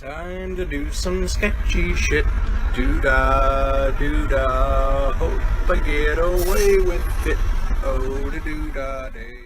Time to do some sketchy shit. Doo-dah, doo-dah. Hope I get away with it. Oh, the doo-dah day.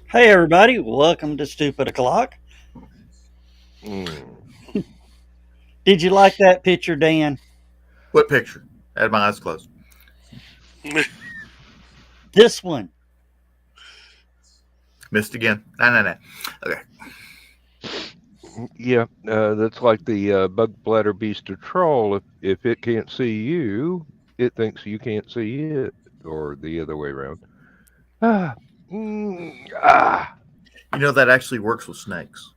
Hey everybody, welcome to Stupid O'Clock. Did you like that picture, Dan? What picture? I had my eyes closed. This one. Missed again. No. Okay. Yeah, that's like the bug bladder beast or troll. If it can't see you, it thinks you can't see it, or the other way around. You know that actually works with snakes.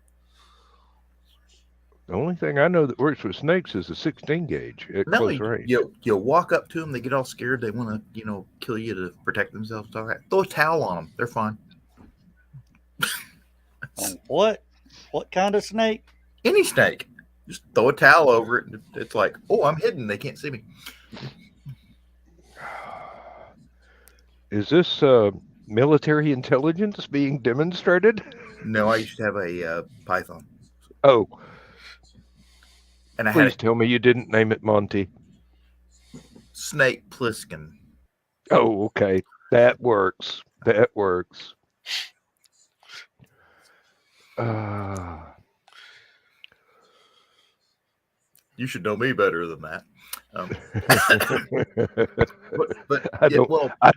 The only thing I know that works with snakes is a 16 gauge at close range. You walk up to them, they get all scared, they want to, kill you to protect themselves. All right. Throw a towel on them. They're fine. What kind of snake? Any snake. Just throw a towel over it. And it's like, oh, I'm hidden. They can't see me. Is this military intelligence being demonstrated? No, I used to have a python. Oh. And I Please tell me you didn't name it Monty. Snake Plissken. Oh, okay. That works. You should know me better than that. But I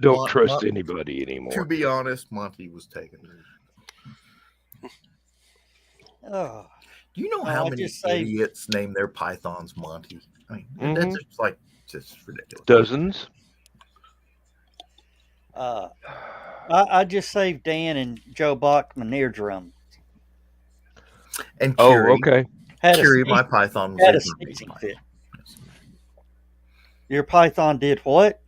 don't trust anybody anymore. To be honest, Monty was taken. Oh. Do you know Oh, how I many just saved idiots name their pythons Monty? I mean, Mhm. that's like just ridiculous. Dozens. I just saved Dan and Joe Bachman eardrum. And Oh, Kiri, okay. Had a Kiri, my sneeze, python was a had a Burmese sneezing python. fit. Your python did what?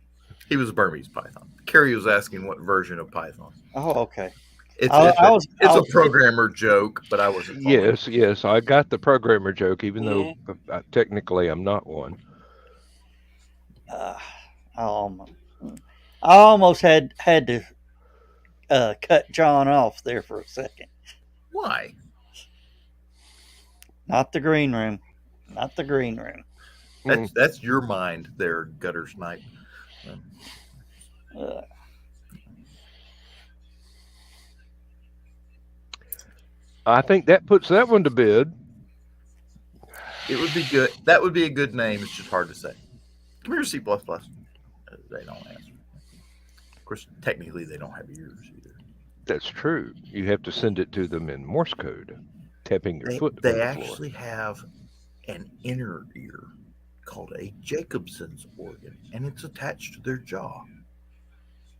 He was a Burmese python. Kiri was asking what version of Python. Oh, okay. It's I, it's I a was I it's a was programmer joke, but I wasn't following. Yes. I got the programmer joke, even though Mhm. technically I'm not one. uh, I almost, I almost had to cut John off there for a second. Why? Not the green room. Not the green room. Mm. That's your mind there, gutter snipe. Uh, I think that puts that one to bed. It would be good. That would be a good name. It's just hard to say. Come here, C++. They don't answer. Of course, technically, they don't have ears either. That's true. You have to send it to them in Morse code, tapping your foot on They the floor. actually have an inner ear called a Jacobson's organ, and it's attached to their jaw.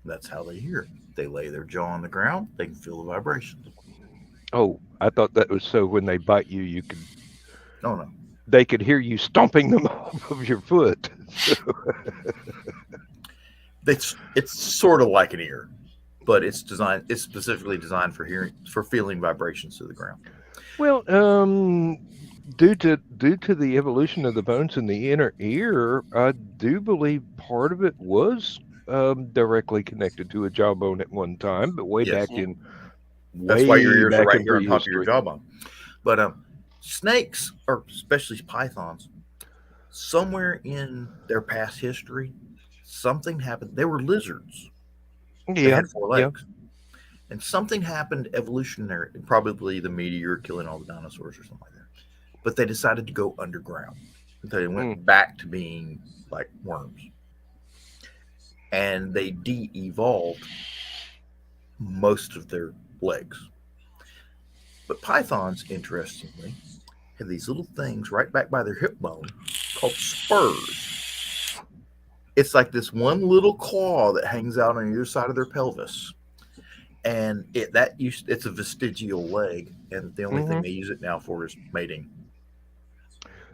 That's how they hear. They lay their jaw on the ground. They can feel the vibrations. Oh, I thought that was so when they bite you, No. they could hear you stomping them off of your foot. It's sort of like an ear, but it's specifically designed for feeling vibrations to the ground. Well, due to the evolution of the bones in the inner ear, I do believe part of it was directly connected to a jawbone at one time, but Yes. That's why your way ears are back right in here on top of your prehistory. jawbone. But snakes, or especially pythons, somewhere in their past history, something happened. They were lizards. They Yeah, had four yeah. legs. And something happened evolutionary, probably the meteor killing all the dinosaurs or something like that. But they decided to go underground. They went back to being like worms. And they de-evolved most of their legs. But pythons, interestingly, have these little things right back by their hip bone called spurs. It's like this one little claw that hangs out on either side of their pelvis. And it's a vestigial leg, and the only thing they use it now for is mating.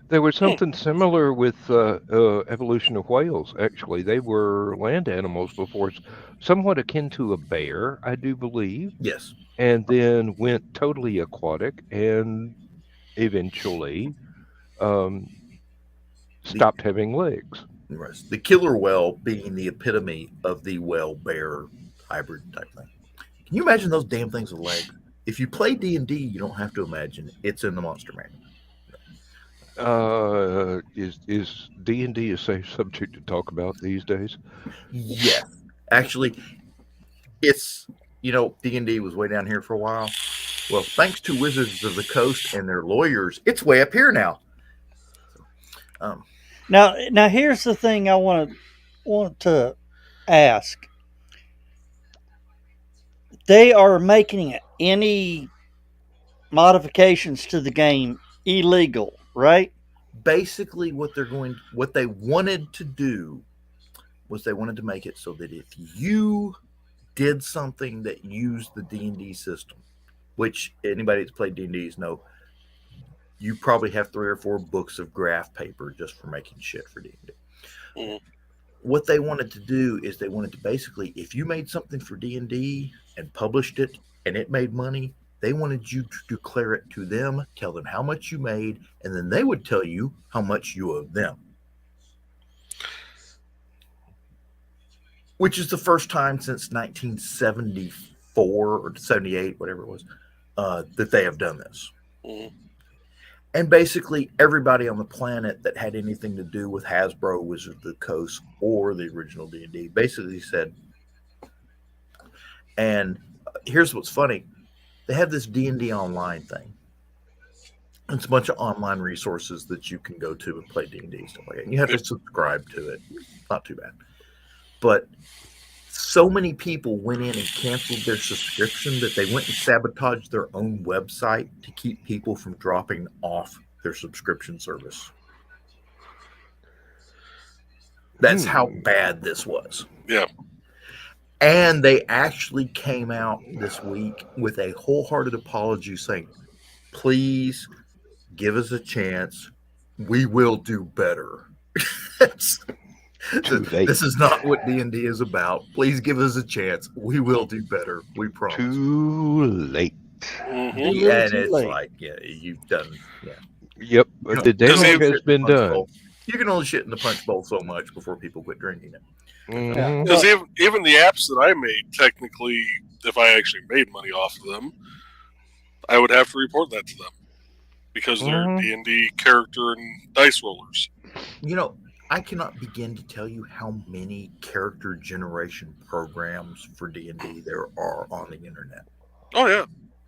There was something similar with evolution of whales. Actually, they were land animals before, somewhat akin to a bear, I do believe, Yes. and then went totally aquatic, and eventually stopped having legs. The killer whale being the epitome of the whale bear hybrid type thing. Can you imagine those damn things with legs? If you play D&D, you don't have to imagine it. It's in the monster manual. Is D&D a safe subject to talk about these days? Yes. Actually, it's, D&D was way down here for a while. Well, thanks to Wizards of the Coast and their lawyers, it's way up here now. Now here's the thing I want to ask. They are making any modifications to the game illegal, right? Basically, what they wanted to do was they wanted to make it so that if you did something that used the D&D system, which anybody that's played D&Ds know, you probably have 3 or 4 books of graph paper just for making shit for D&D. Mm-hmm. What they wanted to do is they wanted to basically, if you made something for D&D and published it and it made money, they wanted you to declare it to them, tell them how much you made, and then they would tell you how much you owed them. Which is the first time since 1974 or 78, whatever it was, that they have done this. Mm-hmm. And basically, everybody on the planet that had anything to do with Hasbro, Wizards of the Coast, or the original D&D basically said. And here's what's funny: they have this D&D online thing. It's a bunch of online resources that you can go to and play D&D stuff like that. You have to subscribe to it. Not too bad, but so many people went in and canceled their subscription that they went and sabotaged their own website to keep people from dropping off their subscription service. That's how bad this was. Yeah. And they actually came out this week with a wholehearted apology saying, please give us a chance. We will do better. Too late. This is not what D&D is about. Please give us a chance. We will do better. We promise. Too late. Mm-hmm. And it's like, yeah, you've done, yeah. Yep, but the damage has been done. You can only shit in the punch bowl so much before people quit drinking it. Mhm. Because even the apps that I made, technically, if I actually made money off of them, I would have to report that to them because they're D&D character and dice rollers. You know, I cannot begin to tell you how many character generation programs for D&D there are on the internet. Oh yeah.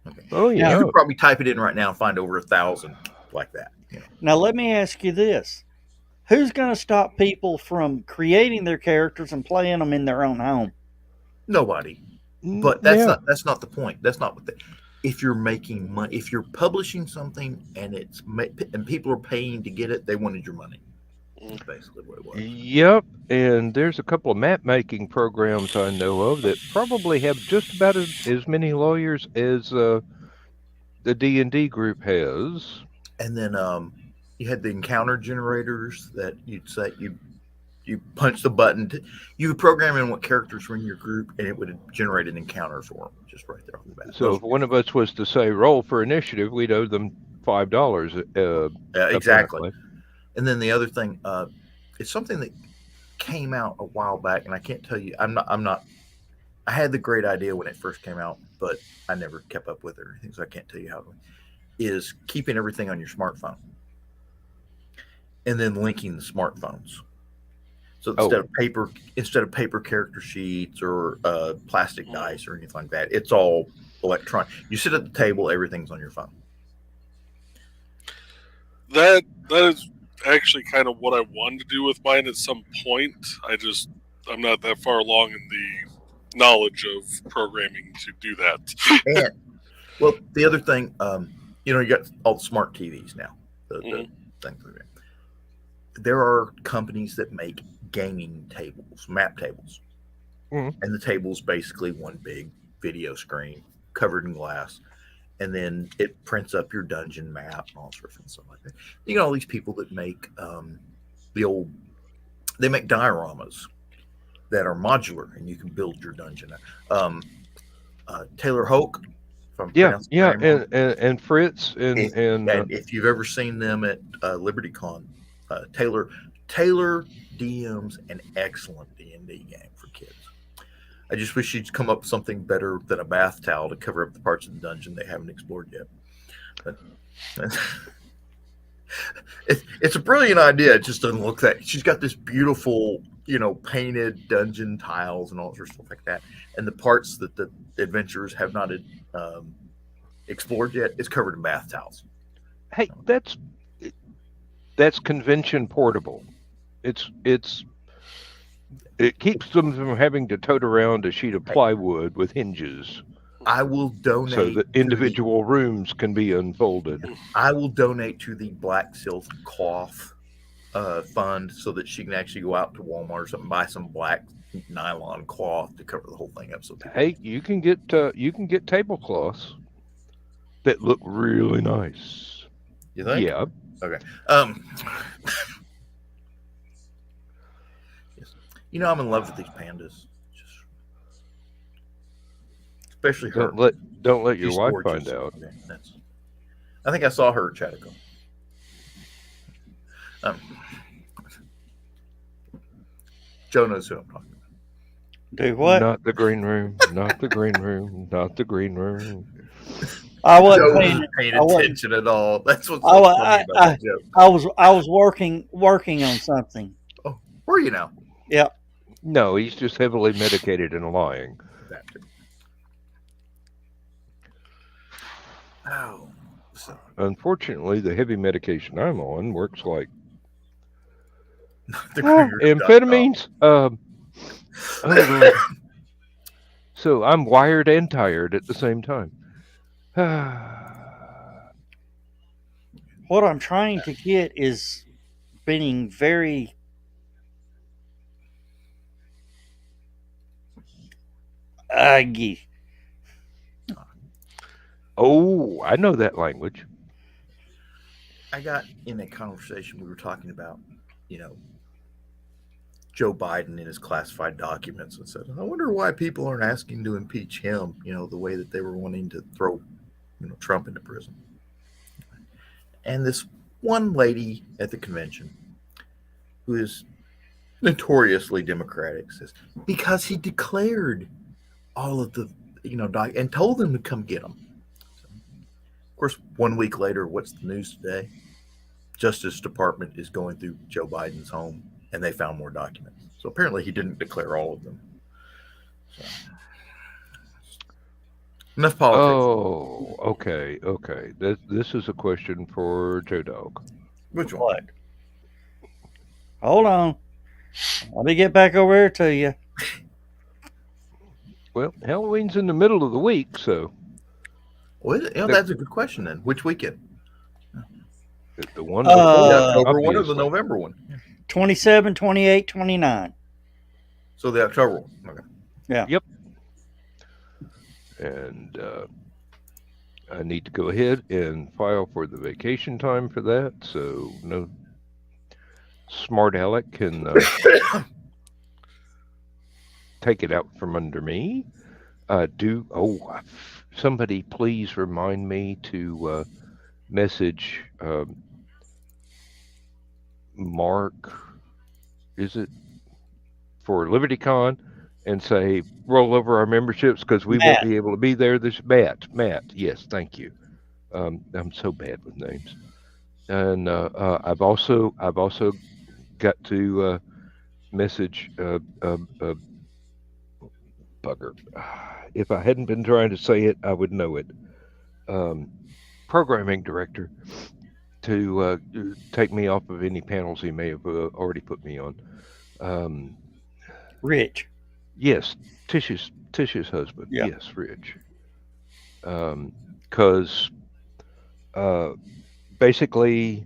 Okay. Oh You yeah. could probably type it in right now and find over 1,000 like that. You know? Now, let me ask you this. Who's going to stop people from creating their characters and playing them in their own home? Nobody. But that's not the point. That's not what if you're making money, if you're publishing something and and people are paying to get it, they wanted your money. That's basically what it was. Yep, and there's a couple of map making programs I know of that probably have just about as many lawyers as the D&D group has. And then you had the encounter generators that you'd say you punch the button. You would program in what characters were in your group, and it would generate an encounter for them just right there off the bat. So if one of us was to say roll for initiative, we'd owe them $5. Exactly. And then the other thing, it's something that came out a while back, and I can't tell you. I'm not. I had the great idea when it first came out, but I never kept up with it or anything, so I can't tell you how. Is keeping everything on your smartphone, and then linking the smartphones. So instead of paper character sheets or plastic dice or anything like that, it's all electronic. You sit at the table, everything's on your phone. That is actually kind of what I wanted to do with mine at some point. I'm not that far along in the knowledge of programming to do that. And well, the other thing, you got all the smart TVs now. The things like that. There are companies that make gaming tables, map tables, and the table's basically one big video screen covered in glass, and then it prints up your dungeon map and all sorts of stuff like that. You got all these people that make they make dioramas that are modular, and you can build your dungeon. Taylor Hoke. And Fritz and if you've ever seen them at LibertyCon, Taylor DMs an excellent D&D game for kids. I just wish you'd come up with something better than a bath towel to cover up the parts of the dungeon they haven't explored yet. But it's a brilliant idea. It just doesn't look that. She's got this beautiful, painted dungeon tiles and all sorts of stuff like that, and the parts that the adventurers have not explored yet is covered in bath towels. Hey, that's convention portable. It keeps them from having to tote around a sheet of plywood with hinges. I will donate so that individual rooms can be unfolded. I will donate to the Black Silk Cloth fund so that she can actually go out to Walmart or something, buy some black nylon cloth to cover the whole thing up. So hey, you can get tablecloths that look really nice. You think? Yeah. Okay. Yes. I'm in love with these pandas. Especially her. Don't let your She's wife gorgeous. find out. Okay, I think I saw her at Chatico. Joe knows who I'm talking about. Do what? Not the green room. Not the green room. Not the green room. I wasn't Joe paying, wasn't paying I wasn't- attention at all. That's what's I so wa- funny about that joke. I was working on something. Oh, where are you now? Yeah. No, he's just heavily medicated and lying. Oh. So, Unfortunately, the heavy medication I'm on works like the career amphetamines. So I'm wired and tired at the same time. What I'm trying to get is being very aggy. Oh, I know that language. I got in a conversation we were talking about, you know, Joe Biden in his classified documents and said, I wonder why people aren't asking to impeach him, you know, the way that they were wanting to throw, you know, Trump into prison. And this one lady at the convention who is notoriously Democratic says, because he declared all of the, you know, and told them to come get him. So, of course, 1 week later, what's the news today? Justice Department is going through Joe Biden's home and they found more documents. So apparently he didn't declare all of them. So, enough politics. Oh, okay, okay. This is a question for Joe Dog. Which one? What? Hold on. Let me get back over here to you. Well, Halloween's in the middle of the week, so Well, you know, that's a good question then. Which weekend? the one The before, October one or the obviously. November one? 27, 28, 29. So the October one. Okay. Yeah. Yep. And I need to go ahead and file for the vacation time for that, so no smart aleck can take it out from under me. Somebody please remind me to message Mark, is it, for LibertyCon, and say roll over our memberships because we won't be able to be there. This Matt, yes, thank you. I'm so bad with names, and I've also got to message bugger. If I hadn't been trying to say it, I would know it. Programming director to take me off of any panels he may have already put me on. Rich. Yes, Tish's husband. Yeah. Yes, Rich. Because basically,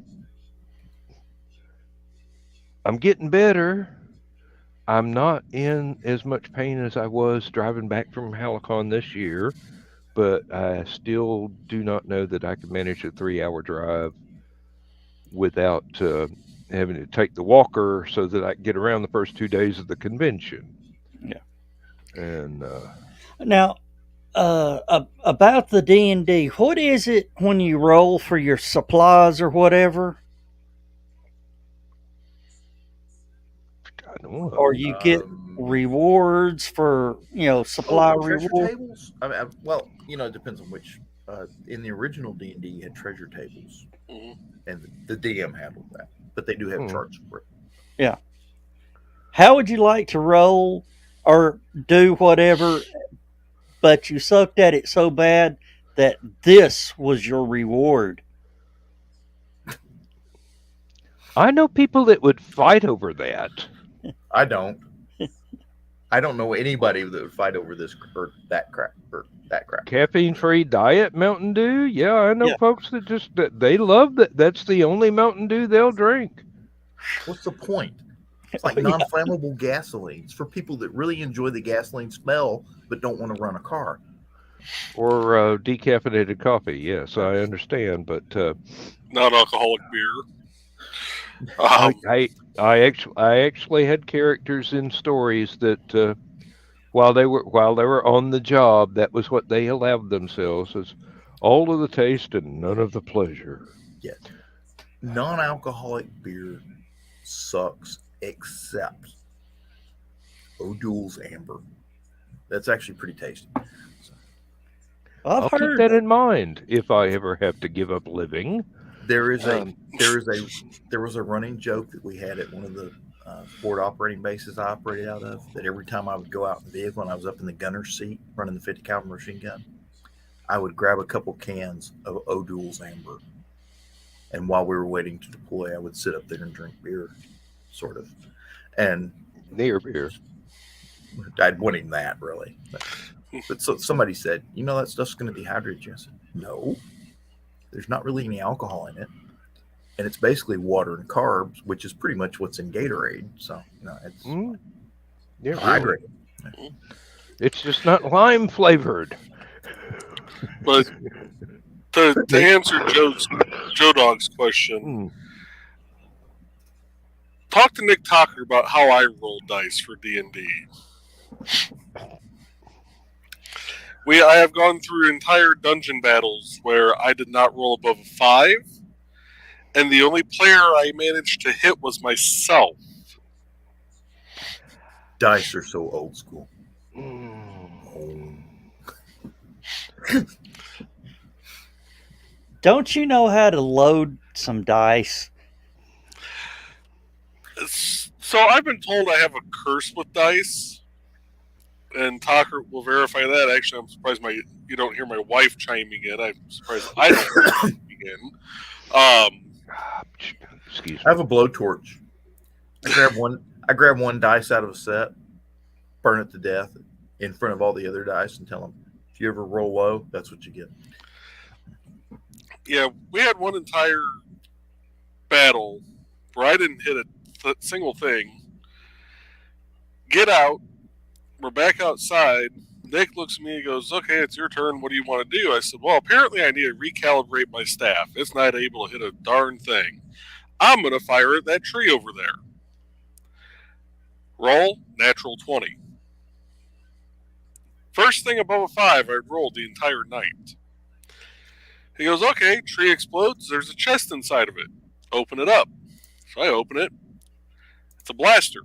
I'm getting better. I'm not in as much pain as I was driving back from HallowCon this year, but I still do not know that I can manage a 3-hour drive without having to take the walker so that I can get around the first 2 days of the convention. Yeah. And now, about the D&D, what is it when you roll for your supplies or whatever? I don't know. Or you get rewards for, supply treasure rewards? tables? Well, it depends on which. In the original D&D, you had treasure tables, and the DM handled that. But they do have charts for it. Yeah. How would you like to roll or do whatever, but you sucked at it so bad that this was your reward? I know people that would fight over that. I don't. I don't know anybody that would fight over this or that crap. Caffeine-free diet Mountain Dew? Yeah, I know folks that they love that. That's the only Mountain Dew they'll drink. What's the point? It's like non-flammable gasoline. It's for people that really enjoy the gasoline smell but don't want to run a car. Or decaffeinated coffee. Yes, I understand, but non-alcoholic beer. I actually had characters in stories that while they were on the job, that was what they allowed themselves, as all of the taste and none of the pleasure. Yes. Non-alcoholic beer sucks except O'Doul's Amber. That's actually pretty tasty. So, I'll keep that in mind if I ever have to give up living. There was a running joke that we had at one of the forward operating bases I operated out of, that every time I would go out in the vehicle and I was up in the gunner's seat running the 50 caliber machine gun, I would grab a couple cans of O'Doul's Amber, and while we were waiting to deploy, I would sit up there and drink beer, sort of. And near beer. I wasn't even that really. But so somebody said, that stuff's going to dehydrate you. I said, no, there's not really any alcohol in it, and it's basically water and carbs, which is pretty much what's in Gatorade. So it's Yeah, really. hydrating. It's just not lime flavored. But to answer Joe Dog's question, talk to Nick Talker about how I roll dice for D&D. I have gone through entire dungeon battles where I did not roll above a 5, and the only player I managed to hit was myself. Dice are so old school. Don't you know how to load some dice? So I've been told I have a curse with dice, and Talker will verify that. Actually, I'm surprised you don't hear my wife chiming in. I'm surprised I don't hear her chiming in. Excuse me. I have a blowtorch. I grab one dice out of a set, burn it to death in front of all the other dice, and tell them, if you ever roll low, that's what you get. Yeah, we had one entire battle where I didn't hit a single thing. Get out. We're back outside. Nick looks at me and goes, okay, it's your turn. What do you want to do? I said, well, apparently I need to recalibrate my staff. It's not able to hit a darn thing. I'm going to fire at that tree over there. Roll, natural 20. First thing above a 5, I rolled the entire night. He goes, okay, tree explodes. There's a chest inside of it. Open it up. So I open it. It's a blaster.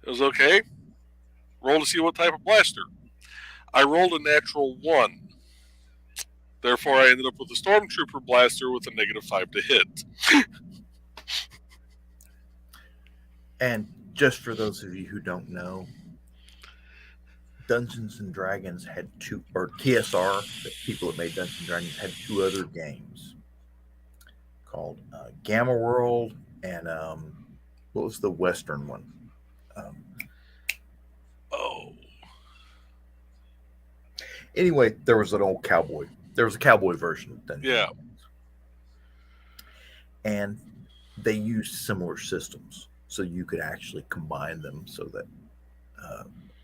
It was okay. Roll to see what type of blaster. I rolled a natural 1. Therefore, I ended up with a Stormtrooper blaster with a -5 to hit. And just for those of you who don't know, Dungeons and Dragons had two, or TSR, the people that made Dungeons and Dragons had 2 other games called Gamma World and what was the Western one? Anyway, there was an old cowboy. There was a cowboy version of Dungeons. Yeah. And they used similar systems, so you could actually combine them so that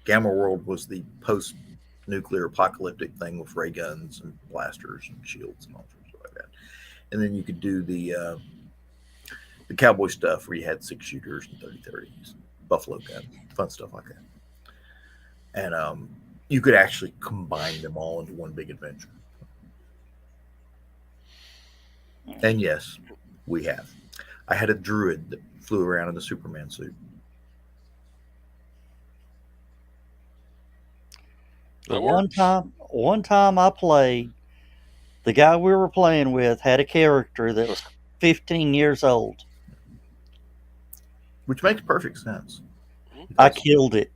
Gamma World was the post-nuclear apocalyptic thing with ray guns and blasters and shields and all sorts of like that. And then you could do the cowboy stuff where you had 6-shooters and 30-30s, buffalo guns, fun stuff like that. And you could actually combine them all into one big adventure. And yes, we have. I had a druid that flew around in the Superman suit. The one time I played, the guy we were playing with had a character that was 15 years old. Which makes perfect sense. I killed it.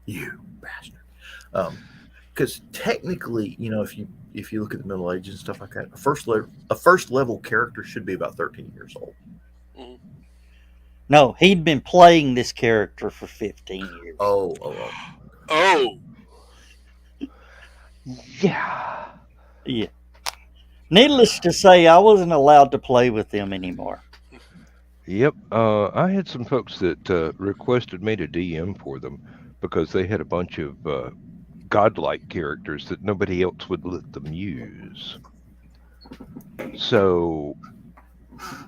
You bastard. Because technically, if you look at the Middle Ages and stuff like that, a first level character should be about 13 years old. Mm-hmm. No, he'd been playing this character for 15 years. Oh. Yeah. Needless to say, I wasn't allowed to play with them anymore. Yep. I had some folks that requested me to DM for them because they had a bunch of godlike characters that nobody else would let them use. So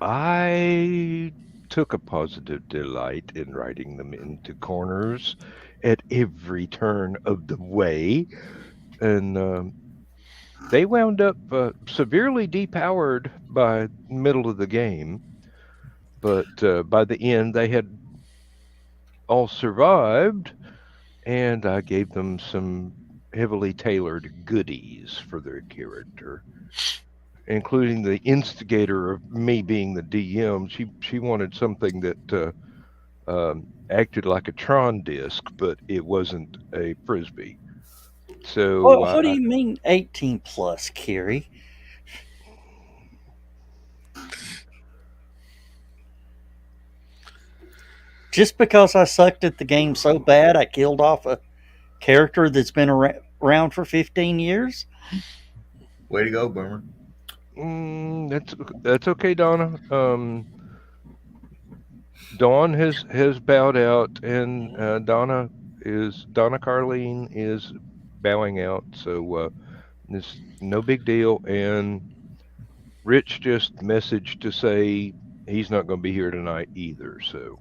I took a positive delight in writing them into corners at every turn of the way. And they wound up severely depowered by middle of the game. But by the end, they had all survived, and I gave them some heavily tailored goodies for their character, including the instigator of me being the DM. She wanted something that acted like a Tron disc, but it wasn't a Frisbee. So what do you mean 18 plus, Kerry? Just because I sucked at the game so bad, I killed off a character that's been around for 15 years. Way to go, Boomer. That's okay, Donna. Dawn has bowed out, and Donna Carlene is bowing out. So it's no big deal. And Rich just messaged to say he's not going to be here tonight either. So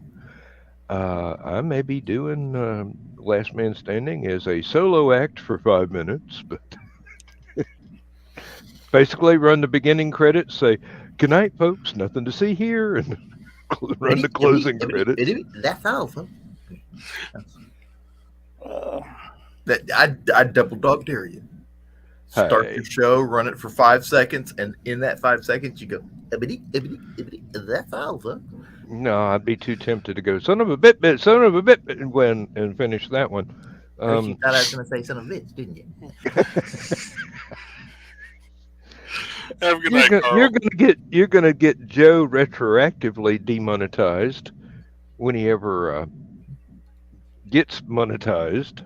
I may be doing Last Man Standing as a solo act for 5 minutes, but basically run the beginning credits, say good night, folks. Nothing to see here, and run the closing credits. That's all, folks. I double dog dare you. Start Hey. your show, run it for 5 seconds, and in that 5 seconds, you go, that's all, folks. No, I'd be too tempted to go, son of a bit, and finish that one. You thought I was going to say son of a bitch, didn't you? Have a good night, Carl. You're gonna get Joe retroactively demonetized when he ever gets monetized.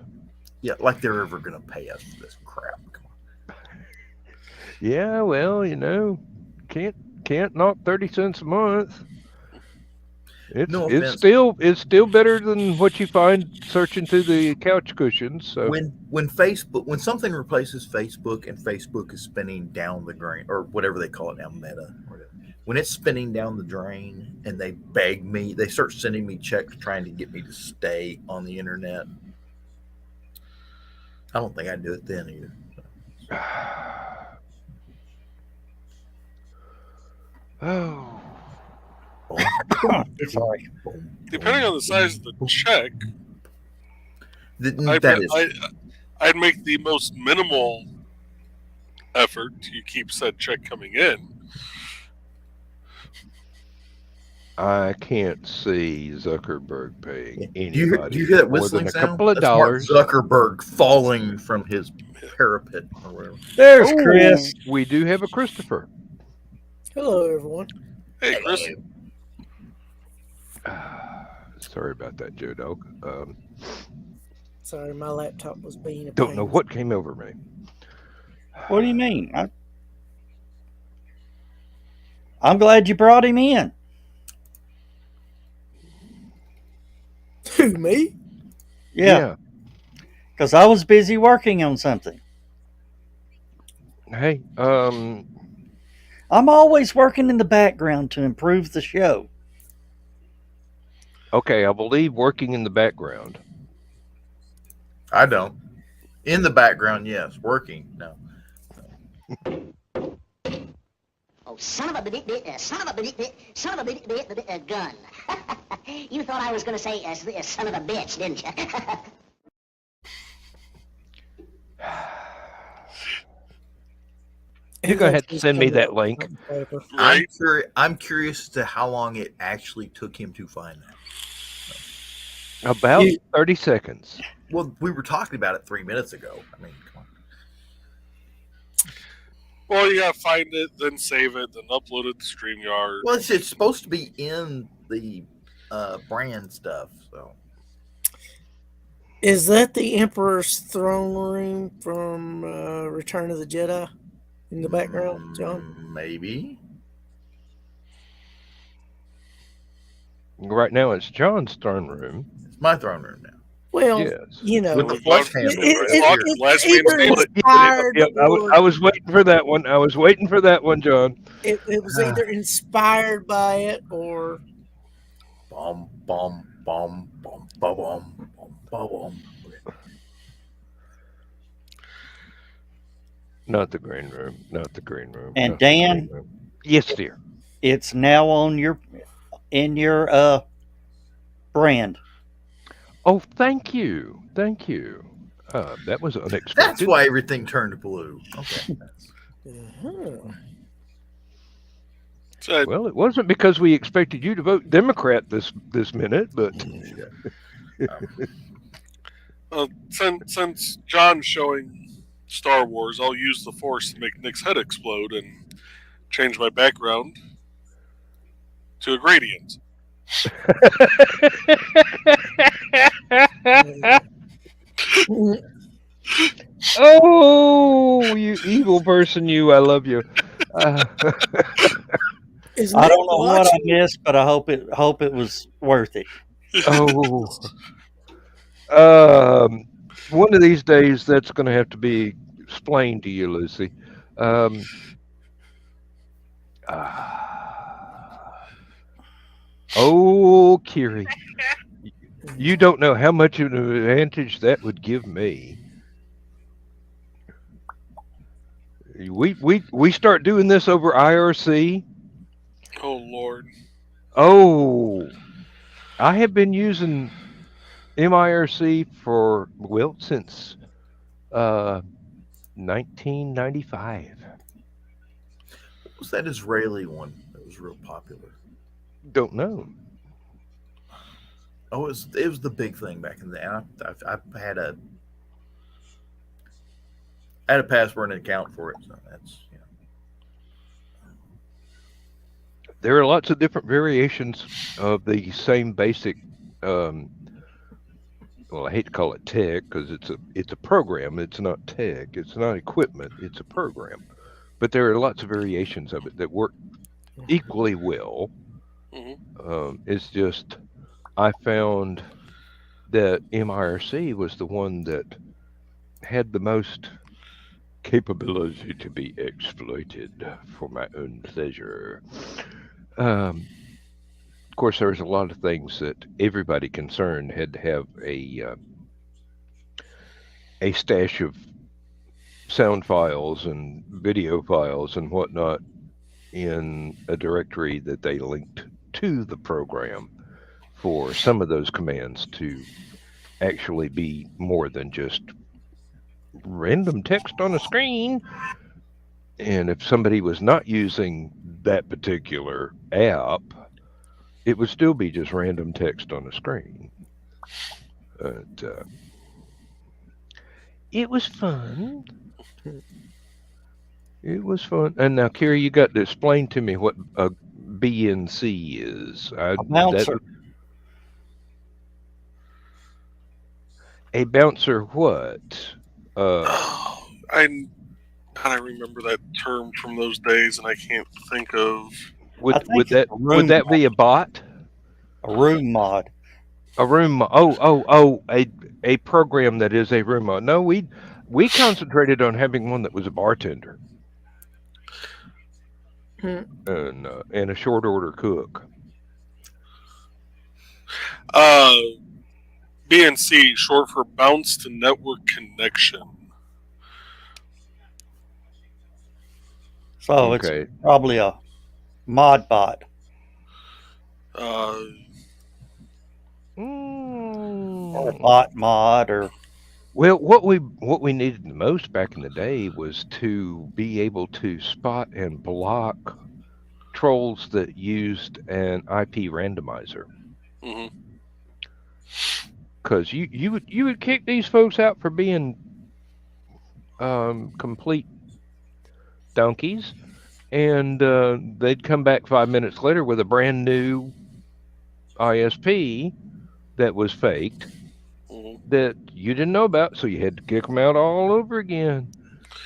Yeah, like they're ever going to pay us for this crap. Come on. Yeah, well, can't knock 30 cents a month. No It's offense. still better than what you find searching through the couch cushions. So When something replaces Facebook and Facebook is spinning down the drain, or whatever they call it now, Meta, whatever, when it's spinning down the drain and they beg me, they start sending me checks trying to get me to stay on the internet. I don't think I'd do it then either. Oh. Sorry. Depending on the size of the check, That I'd make the most minimal effort to keep said check coming in. I can't see Zuckerberg paying do anybody you hear that more whistling than a sound? couple of That's Mark dollars. Zuckerberg falling from his parapet or whatever. There's Chris. We do have a Christopher. Hello, everyone. Hey, Chris. Sorry about that, Joe Dog. Sorry, my laptop was being a Don't pain. know what came over me. What do you mean? I'm glad you brought him in. Who, me? Yeah, because I was busy working on something. Hey, I'm always working in the background to improve the show. okay, I believe working in the background. I don't. In the background, yes. Working, no. Oh, son of a gun. You thought I was going to say son of a bitch, didn't you? You go ahead and send me that link. Right? I'm curious as to how long it actually took him to find that. About 30 seconds. Well, we were talking about it 3 minutes ago. I mean, come on. Well, you gotta find it, then save it, then upload it to StreamYard. Well, it's supposed to be in the brand stuff. So Is that the Emperor's throne room from Return of the Jedi in the background, John? Maybe. Right now, it's John's throne room. It's my throne room now. Well, Yes. you know, With the flush handle. Last it's either name- inspired Yep, or I was waiting for that one. John. it was either inspired by it or Bum, bum, bum, bum, bum, bum, bum, bum. Not the green room. Not the green room. And not the Dan? green room. Yes, dear. It's now on your brand. Oh, thank you. Thank you. That was unexpected. That's why everything turned blue. Okay. So, Well, it wasn't because we expected you to vote Democrat this minute, but since John's showing Star Wars, I'll use the Force to make Nick's head explode and change my background to a gradient. Oh, you evil person, you! I love you. Uh, Is I Nick don't know what I watching? missed, but I hope it was worth it. oh, um, one of these days that's going to have to be explained to you, Lucy. Um, ah, oh, Kiri, you don't know how much of an advantage that would give me. We start doing this over IRC. Oh Lord. Oh, I have been using MIRC for well since uh 1995. What was that Israeli one that was real popular? Don't know. Oh, it was the big thing back in the day. I had a password and account for it, so that's There are lots of different variations of the same basic. Um, well, I hate to call it tech because it's a program. It's not tech. It's not equipment. It's a program. But there are lots of variations of it that work equally well. Hmm. It's just I found that MIRC was the one that had the most capability to be exploited for my own pleasure. Of course, there was a lot of things that everybody concerned had to have a stash of sound files and video files and whatnot in a directory that they linked to the program for some of those commands to actually be more than just random text on a screen. And if somebody was not using that particular app, it would still be just random text on a screen. But it was fun. It was fun. And now, Kerry, you got to explain to me what a BNC is. A bouncer. A bouncer what? Oh, I remember that term from those days, and I can't think of. Would I think would it's that a would room that be a bot? a room mod. A room? Oh! A program that is a room mod. No, we concentrated on having one that was a bartender Hmm. and a short order cook. BNC, short for Bounce to Network Connection. So it's Okay. probably a mod bot. Uh, Or a Mm. bot mod or Well, what we needed the most back in the day was to be able to spot and block trolls that used an IP randomizer. hmm Because you would kick these folks out for being complete donkeys, and they'd come back 5 minutes later with a brand new ISP that was faked hmm that you didn't know about, so you had to kick them out all over again.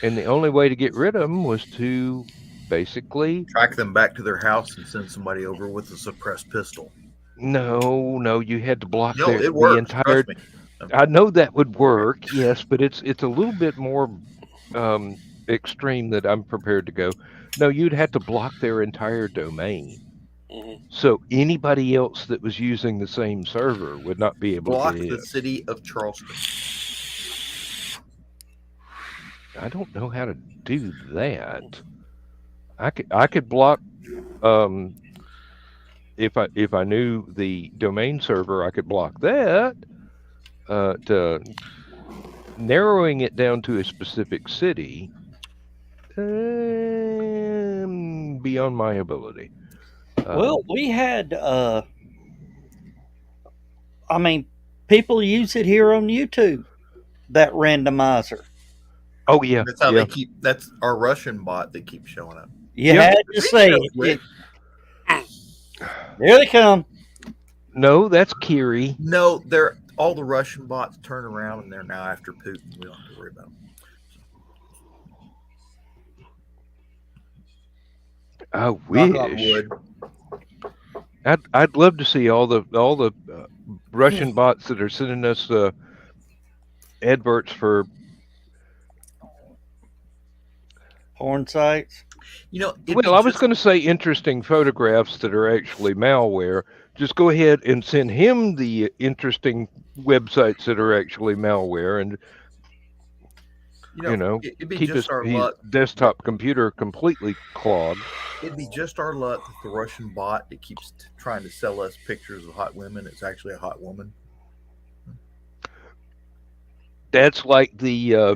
And the only way to get rid of them was to basically track them back to their house and send somebody over with a suppressed pistol. no, you had to block No, it the works. entire. Trust me. I know that would work, yes, but it's a little bit more extreme that I'm prepared to go. No, you'd have to block their entire domain. hmm So anybody else that was using the same server would not be able to Block get the in. city of Charleston. I don't know how to do that. I could block if I knew the domain server, I could block that. To narrowing it down to a specific city, beyond my ability. well, we had I mean, people use it here on YouTube. That randomizer. Oh yeah, That's how yeah. they keep. That's our Russian bot that keeps showing up. You Yeah. had to say it. Here they come. No, that's Kiri. No, they're. all the Russian bots turn around and they're now after Putin. We don't have to worry about them. I Knock on wish. wood. I'd love to see all the Russian bots that are sending us adverts for. Porn sites. You know, Well, I was going to say interesting photographs that are actually malware. Just go ahead and send him the interesting websites that are actually malware, and it'd be keep just our his luck. desktop computer completely clogged. It'd be just our luck that the Russian bot that keeps trying to sell us pictures of hot women is actually a hot woman. That's like there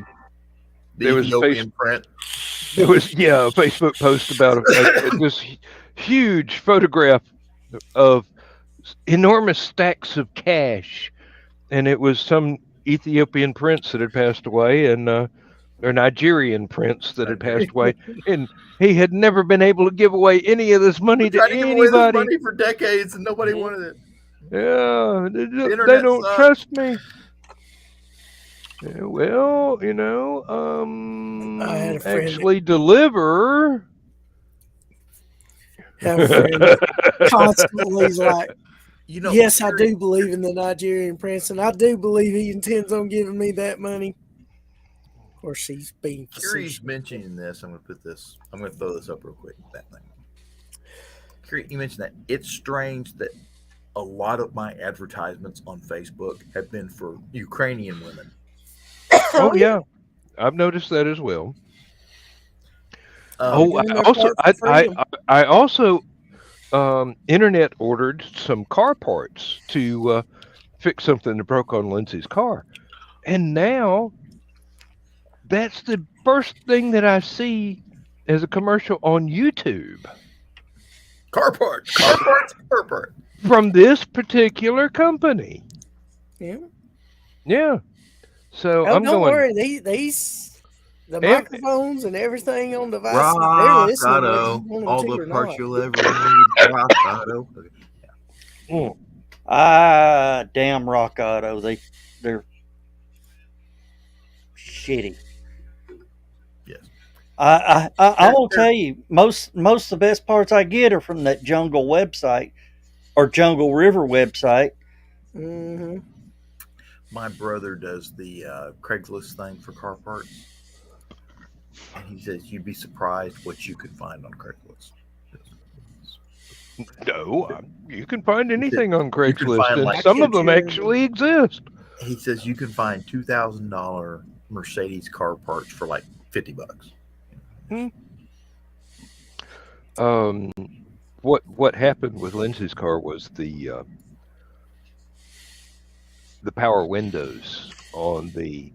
was Ethiopian print. There was a Facebook post about this huge photograph of enormous stacks of cash, and it was some Ethiopian prince that had passed away, and or Nigerian prince that had passed away, and he had never been able to give away any of this money to Trying to give away this anybody. money for decades, and nobody wanted it. Yeah, they internet don't sucks. trust me. Yeah, well, I had a friend actually deliver. have a friend that constantly is like, yes, I Curie- do believe in the Nigerian prince, and I do believe he intends on giving me that money. Of course, she's being Curie's facetious. mentioning this. I'm going to throw this up real quick. That thing. Curie, you mentioned that. It's strange that a lot of my advertisements on Facebook have been for Ukrainian women. Oh yeah, I've noticed that as well. Um, I also internet ordered some car parts to fix something that broke on Lindsay's car, and now that's the first thing that I see as a commercial on YouTube car parts. from this particular company. Yeah. Yeah. So Oh, I'm don't going. worry. These the Ev- microphones and everything on devices, they're Rock listening whether Auto. you want them All to the or parts not. you'll ever need. Rock Auto. Okay. Damn Rock Auto. They're shitty. Yes. I will tell you, most of the best parts I get are from that Jungle website or Jungle River website. Mm-hmm. My brother does the Craigslist thing for car parts, and he says you'd be surprised what you could find on Craigslist. No, you can find anything on find, Craigslist, and like, some of them actually exist. He says you can find $2,000 Mercedes car parts for like $50. What happened with Lindsay's car was the power windows on the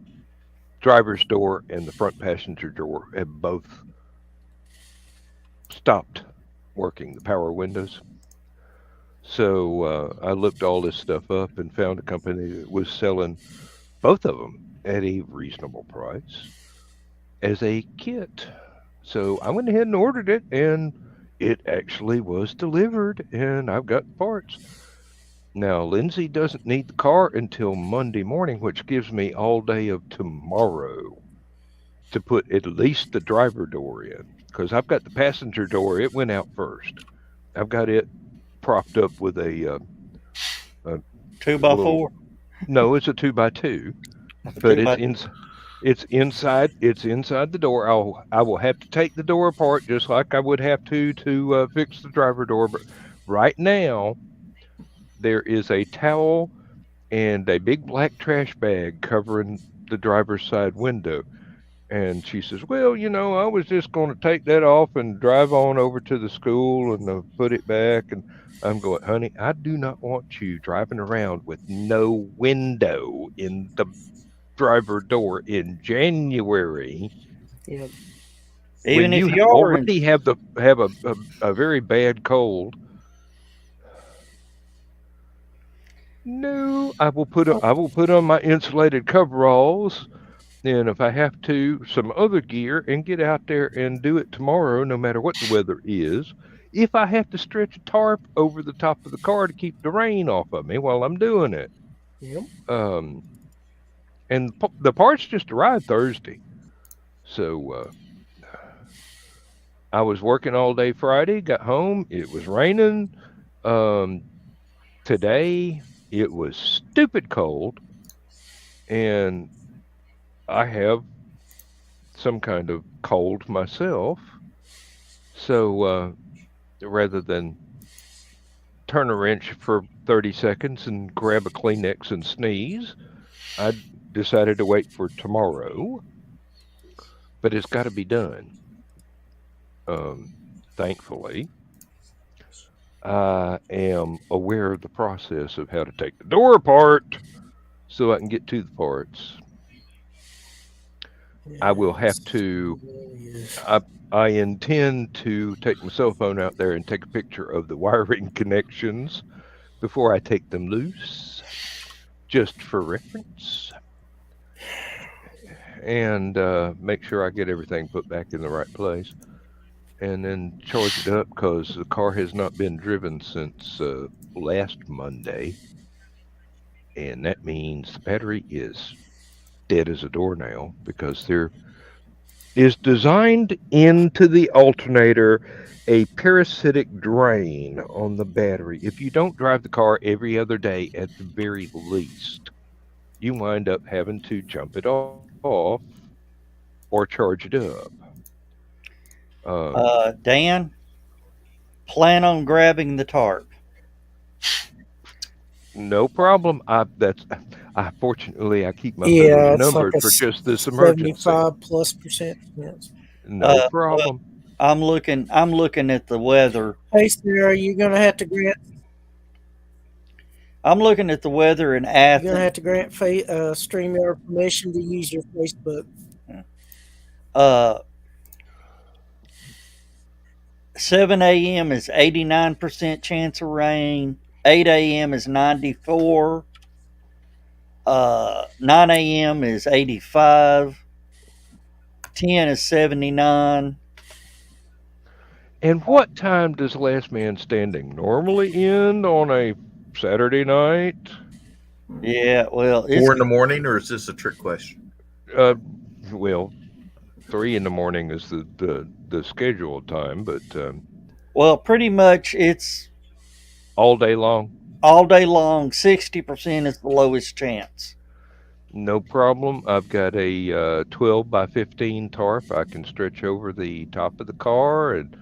driver's door and the front passenger door have both stopped working, the power windows. So I looked all this stuff up and found a company that was selling both of them at a reasonable price as a kit. So I went ahead and ordered it, and it actually was delivered, and I've got the parts. Now, Lindsay doesn't need the car until Monday morning, which gives me all day of tomorrow to put at least the driver door in, because I've got the passenger door. It went out first. I've got it propped up with a 2x4. No, it's a 2x2, but it's inside the door. I will have to take the door apart just like I would have to fix the driver door. But right now, there is a towel and a big black trash bag covering the driver's side window. And she says, well, I was just going to take that off and drive on over to the school and put it back. And I'm going, honey, I do not want you driving around with no window in the driver door in January. Yeah. Even if you already have a very bad cold. No, I will put on my insulated coveralls, and if I have to, some other gear, and get out there and do it tomorrow, no matter what the weather is. If I have to stretch a tarp over the top of the car to keep the rain off of me while I'm doing it. Yep. And the parts just arrived Thursday. So I was working all day Friday, got home, it was raining. Um, Today it was stupid cold, and I have some kind of cold myself. So rather than turn a wrench for 30 seconds and grab a Kleenex and sneeze, I decided to wait for tomorrow, but it's got to be done. Thankfully, I am aware of the process of how to take the door apart so I can get to the parts. I will have to. Yes. I intend to take my cell phone out there and take a picture of the wiring connections before I take them loose, just for reference, and make sure I get everything put back in the right place, and then charge it up because the car has not been driven since last Monday, and that means the battery is dead as a doornail because there is designed into the alternator a parasitic drain on the battery. If you don't drive the car every other day at the very least, you wind up having to jump it off or charge it up. Um, Dan, plan on grabbing the tarp. no problem. I fortunately I keep my feathers Yeah, it's like numbered a for just this emergency. 75+% chance. No Well, problem. I'm looking. I'm looking at the weather. Hey, Sarah, you're gonna have to grant. I'm looking at the weather in You're gonna Athens. have to grant StreamYard permission to use your Facebook. Uh, 7 a.m. is 89% chance of rain. 8 a.m. is 94. 9 a.m. is 85. 10 is 79. And what time does Last Man Standing normally end on a Saturday night? Yeah, well, it's 4 in the morning, or is this a trick question? Uh, well, 3 in the morning is the scheduled time, but well, pretty much it's all day long, all day long. 60% is the lowest chance. no problem. I've got a 12 by 15 tarp I can stretch over the top of the car and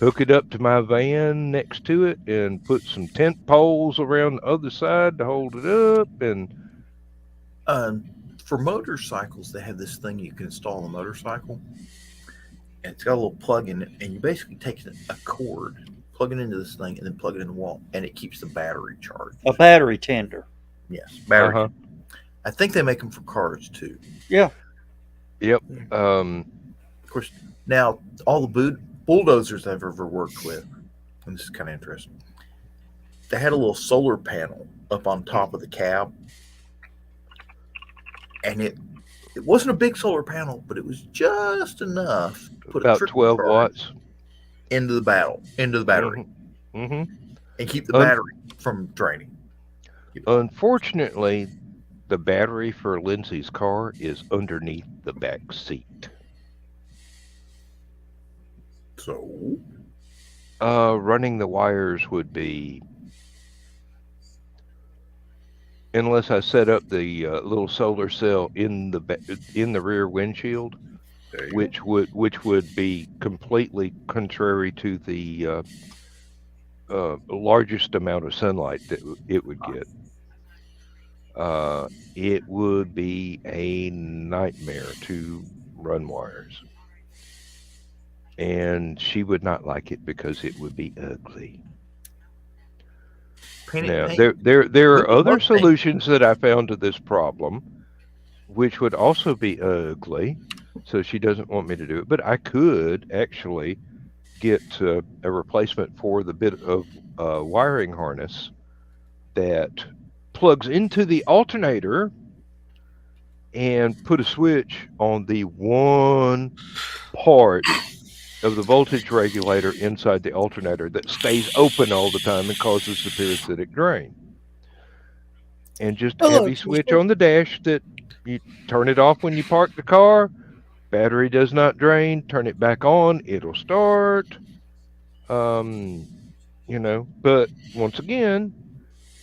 hook it up to my van next to it and put some tent poles around the other side to hold it up. And For motorcycles, they have this thing you can install on a motorcycle, and it's got a little plug in it, and you basically take a cord, plug it into this thing, and then plug it in the wall, and it keeps the battery charged. A battery tender. Yes, battery. uh-huh. I think they make them for cars too. Yeah. Yep. Of course, now all the bulldozers I've ever worked with, and this is kind of interesting, they had a little solar panel up on top of the cab, and it wasn't a big solar panel, but it was just enough to put a About trickle 12 charge watts. into the battery, hmm and keep the battery from draining. Unfortunately, the battery for Lindsay's car is underneath the back seat. So, Running the wires would be, unless I set up the little solar cell in the rear windshield, there you which would be completely contrary to the largest amount of sunlight that it would get. It would be a nightmare to run wires. And she would not like it because it would be ugly. Now, there are other solutions that I found to this problem, which would also be ugly. So she doesn't want me to do it. But I could actually get a replacement for the bit of wiring harness that plugs into the alternator and put a switch on the one part of the voltage regulator inside the alternator that stays open all the time and causes the parasitic drain. and just Oh, a heavy look, switch on the dash that you turn it off when you park the car. Battery does not drain. Turn it back on, it'll start. But once again,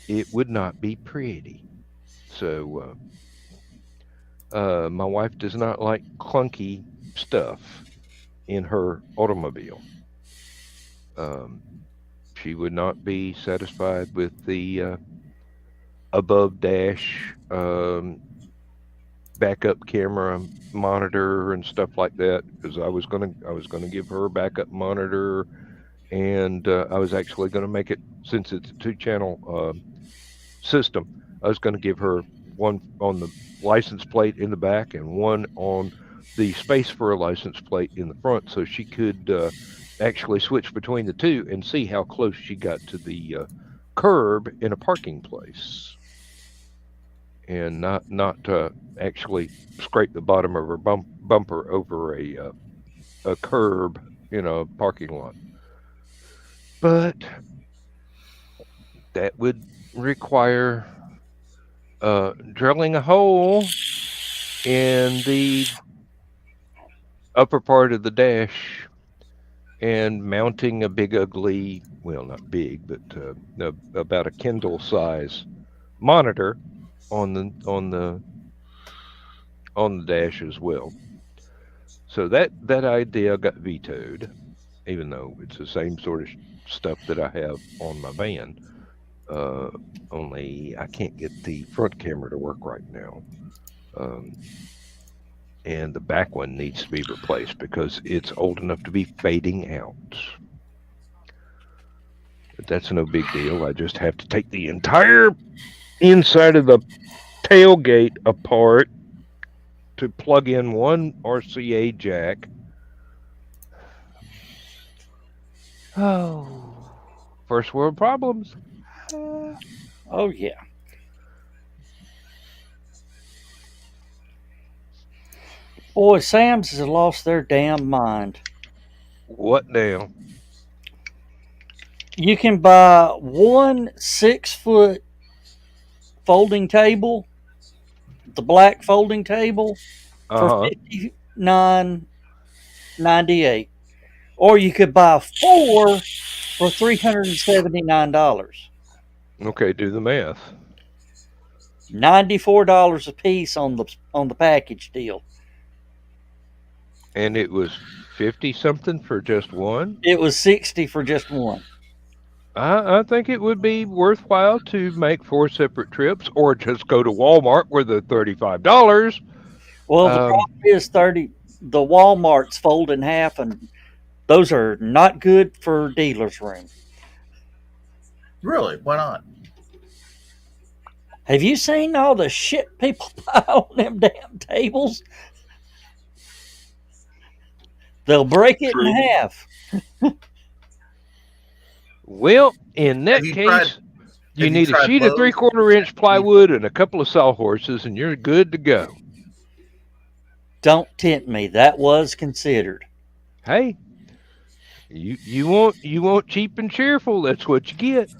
it would not be pretty. So my wife does not like clunky stuff in her automobile. Um, she would not be satisfied with the above dash backup camera monitor and stuff like that, because I was gonna give her a backup monitor, and I was actually gonna make it, since it's a 2-channel system. I was gonna give her one on the license plate in the back and one on the space for a license plate in the front, so she could actually switch between the two and see how close she got to the curb in a parking place, and not actually scrape the bottom of her bumper over a curb in a parking lot. But that would require drilling a hole in the upper part of the dash and mounting a big ugly, well, not big, but about a Kindle size monitor on the dash as well. So that idea got vetoed, even though it's the same sort of stuff that I have on my van. Only I can't get the front camera to work right now. And the back one needs to be replaced because it's old enough to be fading out. But that's no big deal. I just have to take the entire inside of the tailgate apart to plug in one RCA jack. Oh, first world problems. Oh yeah. Boy, Sam's has lost their damn mind. What now? You can buy one 6-foot folding table, the black folding table, for $59.98, or you could buy 4 for $379. Okay, do the math. $94 a piece on the package deal. And it was 50 something for just one? It was 60 for just one. I think it would be worthwhile to make 4 separate trips, or just go to Walmart where the $35. Well, the problem is the Walmarts fold in half, and those are not good for dealer's room. Really? Why not? Have you seen all the shit people buy on them damn tables? They'll break it in half. Well, in that case, you need a sheet of 3/4-inch plywood and a couple of sawhorses, and you're good to go. Don't tempt me. That was considered. Hey, you want cheap and cheerful. That's what you get.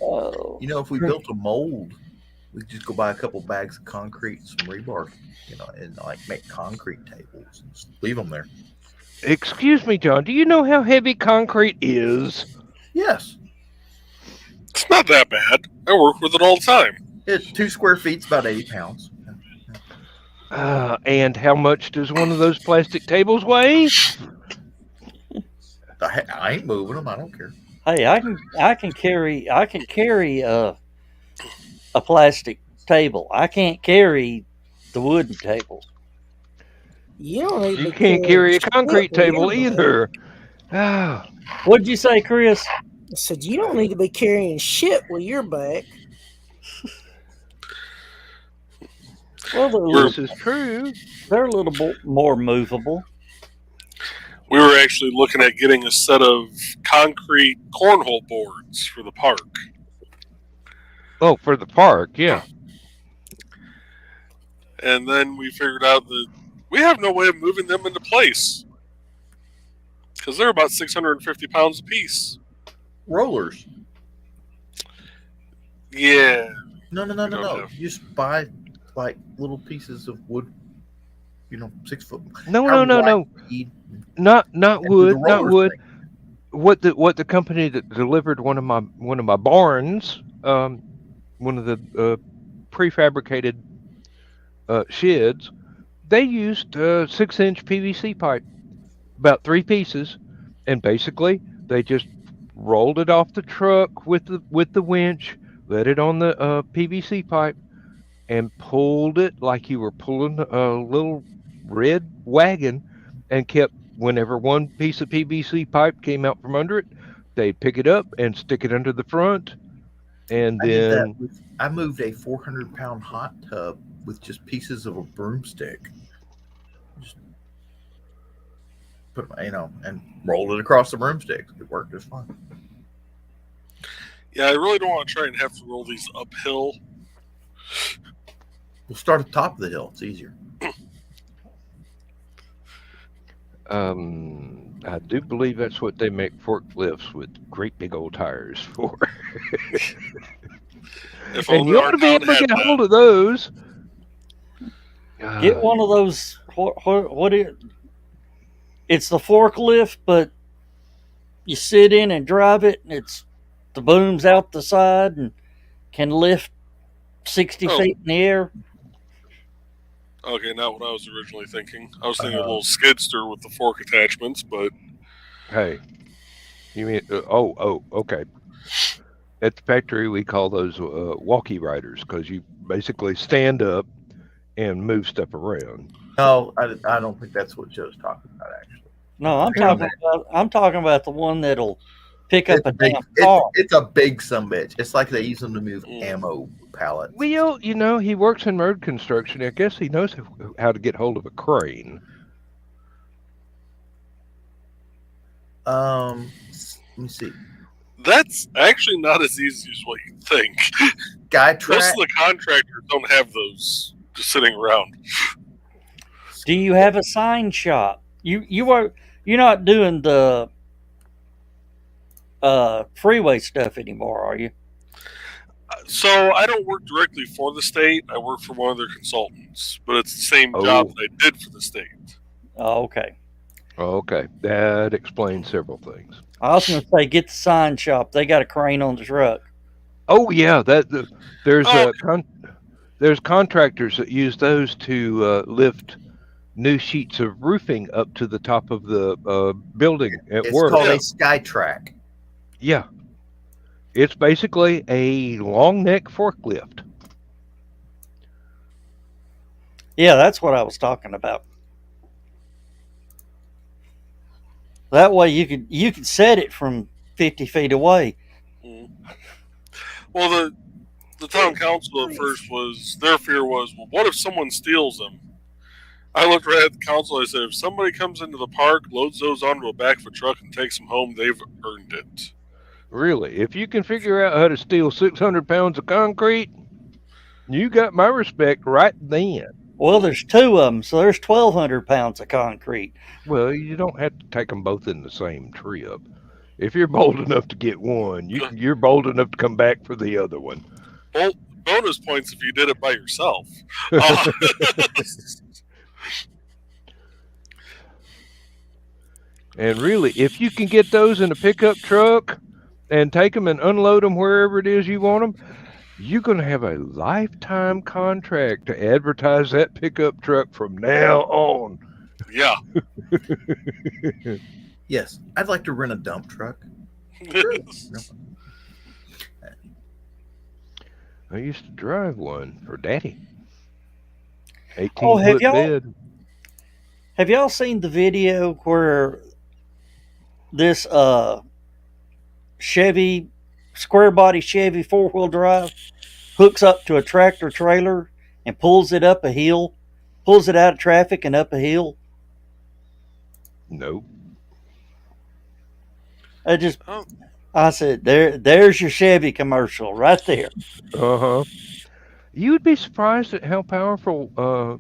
Oh, If we built a mold, we could just go buy a couple bags of concrete and some rebar, and make concrete tables and just leave them there. Excuse me, John. Do you know how heavy concrete is? Yes. It's not that bad. I work with it all the time. 2 square feet's about 80 pounds. And how much does one of those plastic tables weigh? I ain't moving them. I don't care. hey, I can carry a plastic table. I can't carry the wooden table. You can't carry a concrete table either. Oh. What'd you say, Chris? I said, you don't need to be carrying shit with your back. Well, This is true. They're a little more movable. We were actually looking at getting a set of concrete cornhole boards for the park. Oh, for the park, yeah. And then we figured out that we have no way of moving them into place because they're about 650 pounds a piece. Rollers. Yeah. No. We don't have- You just buy like little pieces of wood, 6 foot. No, however no, no, wide no. you need, Not and do the wood, not roller wood. thing. What the company that delivered one of my barns, one of the prefabricated sheds, they used 6-inch PVC pipe, about 3 pieces, and basically they just rolled it off the truck with the winch, let it on the PVC pipe, and pulled it like you were pulling a little red wagon, and kept whenever one piece of PVC pipe came out from under it, they'd pick it up and stick it under the front, and I did that then with. I moved a 400-pound hot tub with just pieces of a broomstick. Just and rolled it across the broomstick. It worked just fine. Yeah, I really don't want to try and have to roll these uphill. We'll start at the top of the hill. It's easier. I do believe that's what they make forklifts with great big old tires for. If And only you our ought to be town able to had get that. hold of those. Get one of those. It's the forklift, but you sit in and drive it, and the boom's out the side and can lift 60 Oh. feet in the air. Okay, not what I was originally thinking. I was thinking a little skidster with the fork attachments, but Hey, you mean? Okay. At the factory, we call those walkie riders because you basically stand up and move stuff around. No, I don't think that's what Joe's talking about. Actually, No, I'm talking about the one that'll pick up a big. damn car. It's a big sumbitch. It's like they use them to move ammo pallets. Well, he works in road construction. I guess he knows how to get hold of a crane. Let me see. that's actually not as easy as what you think. Guy Most track. of the contractors don't have those just sitting around. Do you have a sign shop? You're not doing the freeway stuff anymore, are you? So I don't work directly for the state. I work for one of their consultants, but it's the same job that I did for the state. Oh, okay. Okay, that explains several things. I was going to say, get the sign shop. They got a crane on the truck. Oh yeah, there's Oh. there's contractors that use those to lift new sheets of roofing up to the top of the building at It's work. called a sky track. Yeah, it's basically a long neck forklift. Yeah, that's what I was talking about. That way you could set it from 50 feet away. Well, the town council at first their fear was, well, what if someone steals them? I looked right at the council. I said, if somebody comes into the park, loads those onto a back of a truck, and takes them home, they've earned it. Really, if you can figure out how to steal 600 pounds of concrete, you got my respect right then. Well, there's two of them, so there's 1,200 pounds of concrete. Well, you don't have to take them both in the same trip. If you're bold enough to get one, you're bold enough to come back for the other one. Well, bonus points if you did it by yourself. And really, if you can get those in a pickup truck and take them and unload them wherever it is you want them, you're going to have a lifetime contract to advertise that pickup truck from now on. Yeah. Yes, I'd like to rent a dump truck. I used to drive one for Daddy. 18 Oh, foot bed. Have y'all seen the video where this Chevy, square body Chevy 4-wheel drive hooks up to a tractor trailer and pulls it up a hill, pulls it out of traffic and up a hill? Nope. I said, there's your Chevy commercial right there. Uh-huh. You would be surprised at how powerful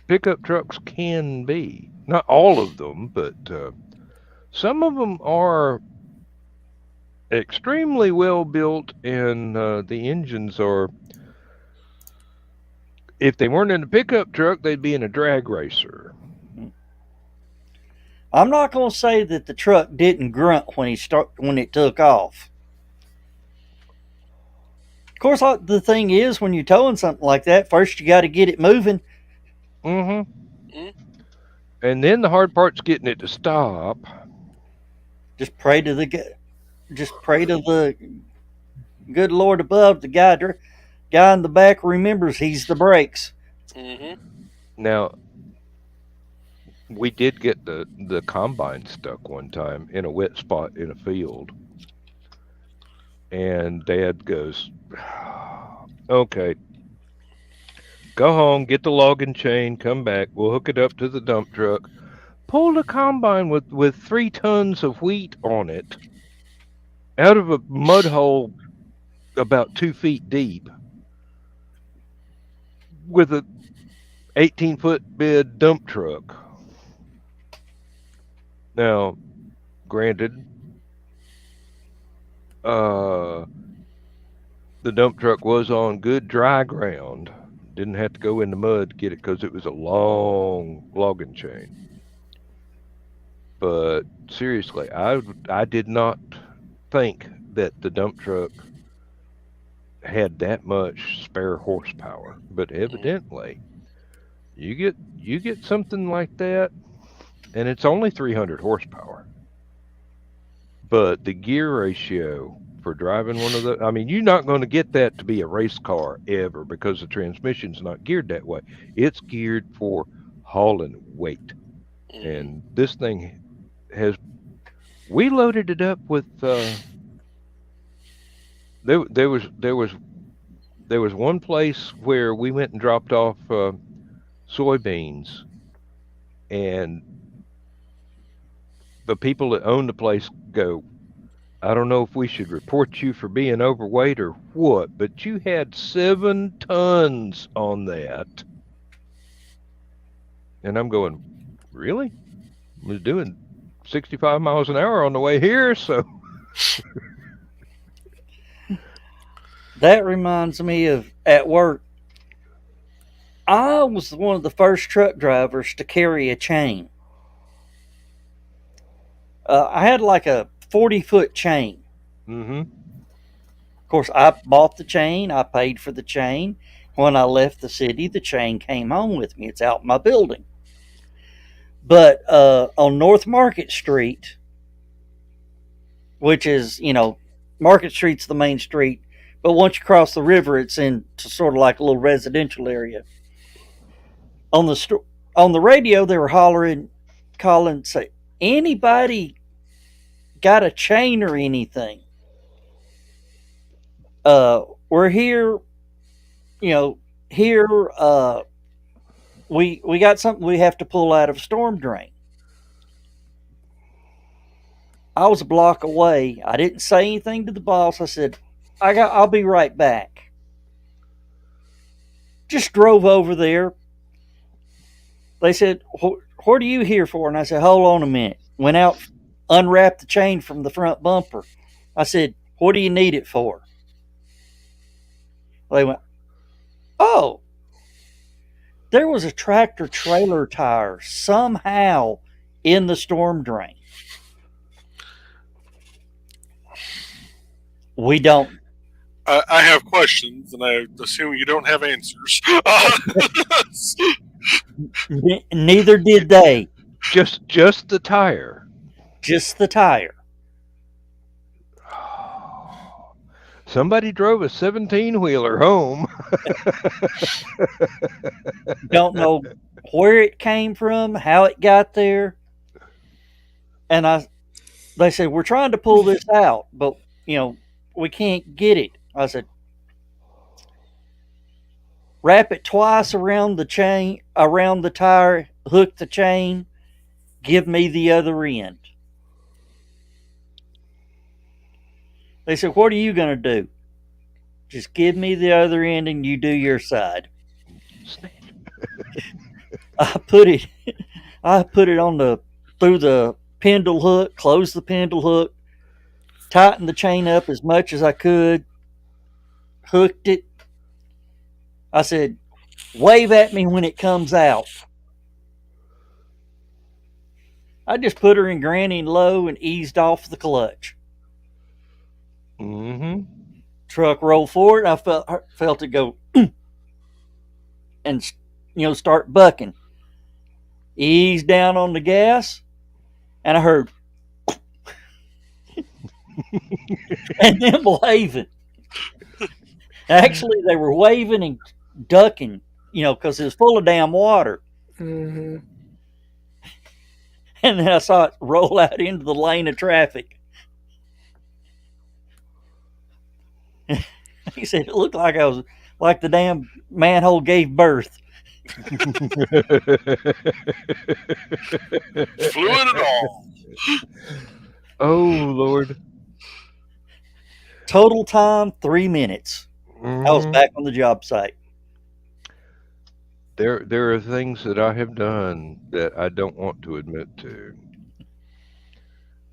pickup trucks can be. Not all of them, but some of them are extremely well built, and the engines are. If they weren't in a pickup truck, they'd be in a drag racer. I'm not going to say that the truck didn't grunt when it took off. Of course, the thing is, when you're towing something like that, first you got to get it moving. Mm-hmm. And then the hard part's getting it to stop. Just pray to the good Lord above. The guy in the back remembers he's the brakes. Mm-hmm. Now, we did get the combine stuck one time in a wet spot in a field. And Dad goes, okay, go home, get the logging chain, come back. We'll hook it up to the dump truck. Pull the combine with 3 tons of wheat on it out of a mud hole about 2 feet deep with a 18-foot bed dump truck. Now, granted, the dump truck was on good dry ground. Didn't have to go in the mud to get it because it was a long logging chain. But seriously, I did not think that the dump truck had that much spare horsepower. But evidently, you get something like that, and it's only 300 horsepower. But the gear ratio for driving one of the, I mean, you're not going to get that to be a race car ever because the transmission's not geared that way. It's geared for hauling weight. And this thing has, we loaded it up with, there was one place where we went and dropped off soybeans, and the people that own the place go, I don't know if we should report you for being overweight or what, but you had 7 tons on that. And I'm going, really? I was doing 65 miles an hour on the way here, so. That reminds me of at work. I was one of the first truck drivers to carry a chain. I had like a 40-foot chain. Mm-hmm. Of course, I bought the chain. I paid for the chain. When I left the city, the chain came home with me. It's out in my building. But on North Market Street, which is, Market Street's the main street, but once you cross the river, it's into sort of like a little residential area. On the radio, they were calling, say, anybody got a chain or anything? We're here, here, we got something we have to pull out of a storm drain. I was a block away. I didn't say anything to the boss. I said, I'll be right back. Just drove over there. They said, what are you here for? And I said, hold on a minute. Went out, unwrapped the chain from the front bumper. I said, what do you need it for? They went, oh, there was a tractor trailer tire somehow in the storm drain. We don't. I have questions, and I assume you don't have answers. Neither did they. Just the tire. Just the tire. Somebody drove a 17-wheeler home. Don't know where it came from, how it got there. And they said, we're trying to pull this out, but, we can't get it. I said, wrap it twice around the chain, around the tire, hook the chain, give me the other end. They said, what are you going to do? Just give me the other end and you do your side. I put it on through the pendle hook, closed the pendle hook, tightened the chain up as much as I could, hooked it. I said, wave at me when it comes out. I just put her in granny low and eased off the clutch. Mm-hmm. Truck rolled forward. I felt it go and start bucking. Eased down on the gas, and I heard and them waving. Actually, they were waving and ducking, because it was full of damn water. Mm-hmm. And then I saw it roll out into the lane of traffic. He said it looked like I was like the damn manhole gave birth. Fluid and all. Oh Lord. Total time 3 minutes. I was back on the job site. There are things that I have done that I don't want to admit to.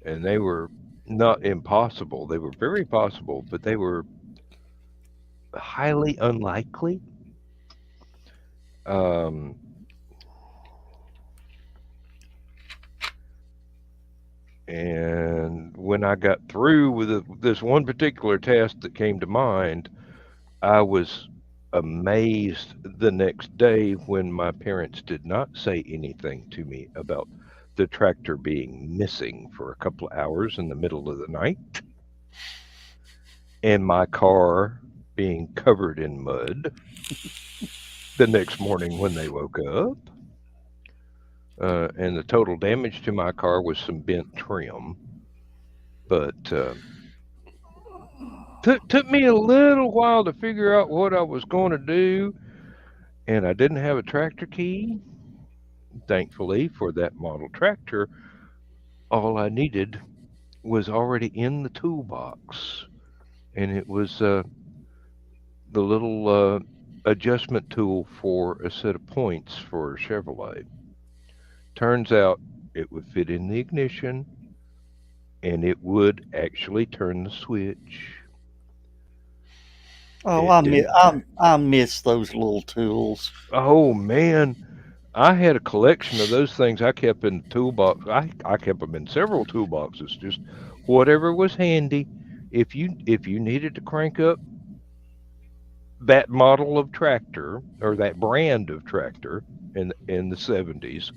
And they were not impossible. They were very possible, but they were highly unlikely. Um, and when I got through with this one particular task that came to mind, I was amazed the next day when my parents did not say anything to me about the tractor being missing for a couple of hours in the middle of the night and my car being covered in mud the next morning when they woke up. And the total damage to my car was some bent trim. But took me a little while to figure out what I was going to do, and I didn't have a tractor key. Thankfully, for that model tractor, all I needed was already in the toolbox, and it was the little adjustment tool for a set of points for a Chevrolet. Turns out it would fit in the ignition, and it would actually turn the switch. Oh, It I miss those little tools. Oh man, I had a collection of those things I kept in the toolbox. I kept them in several toolboxes, just whatever was handy. If you needed to crank up that model of tractor or that brand of tractor in the 70s,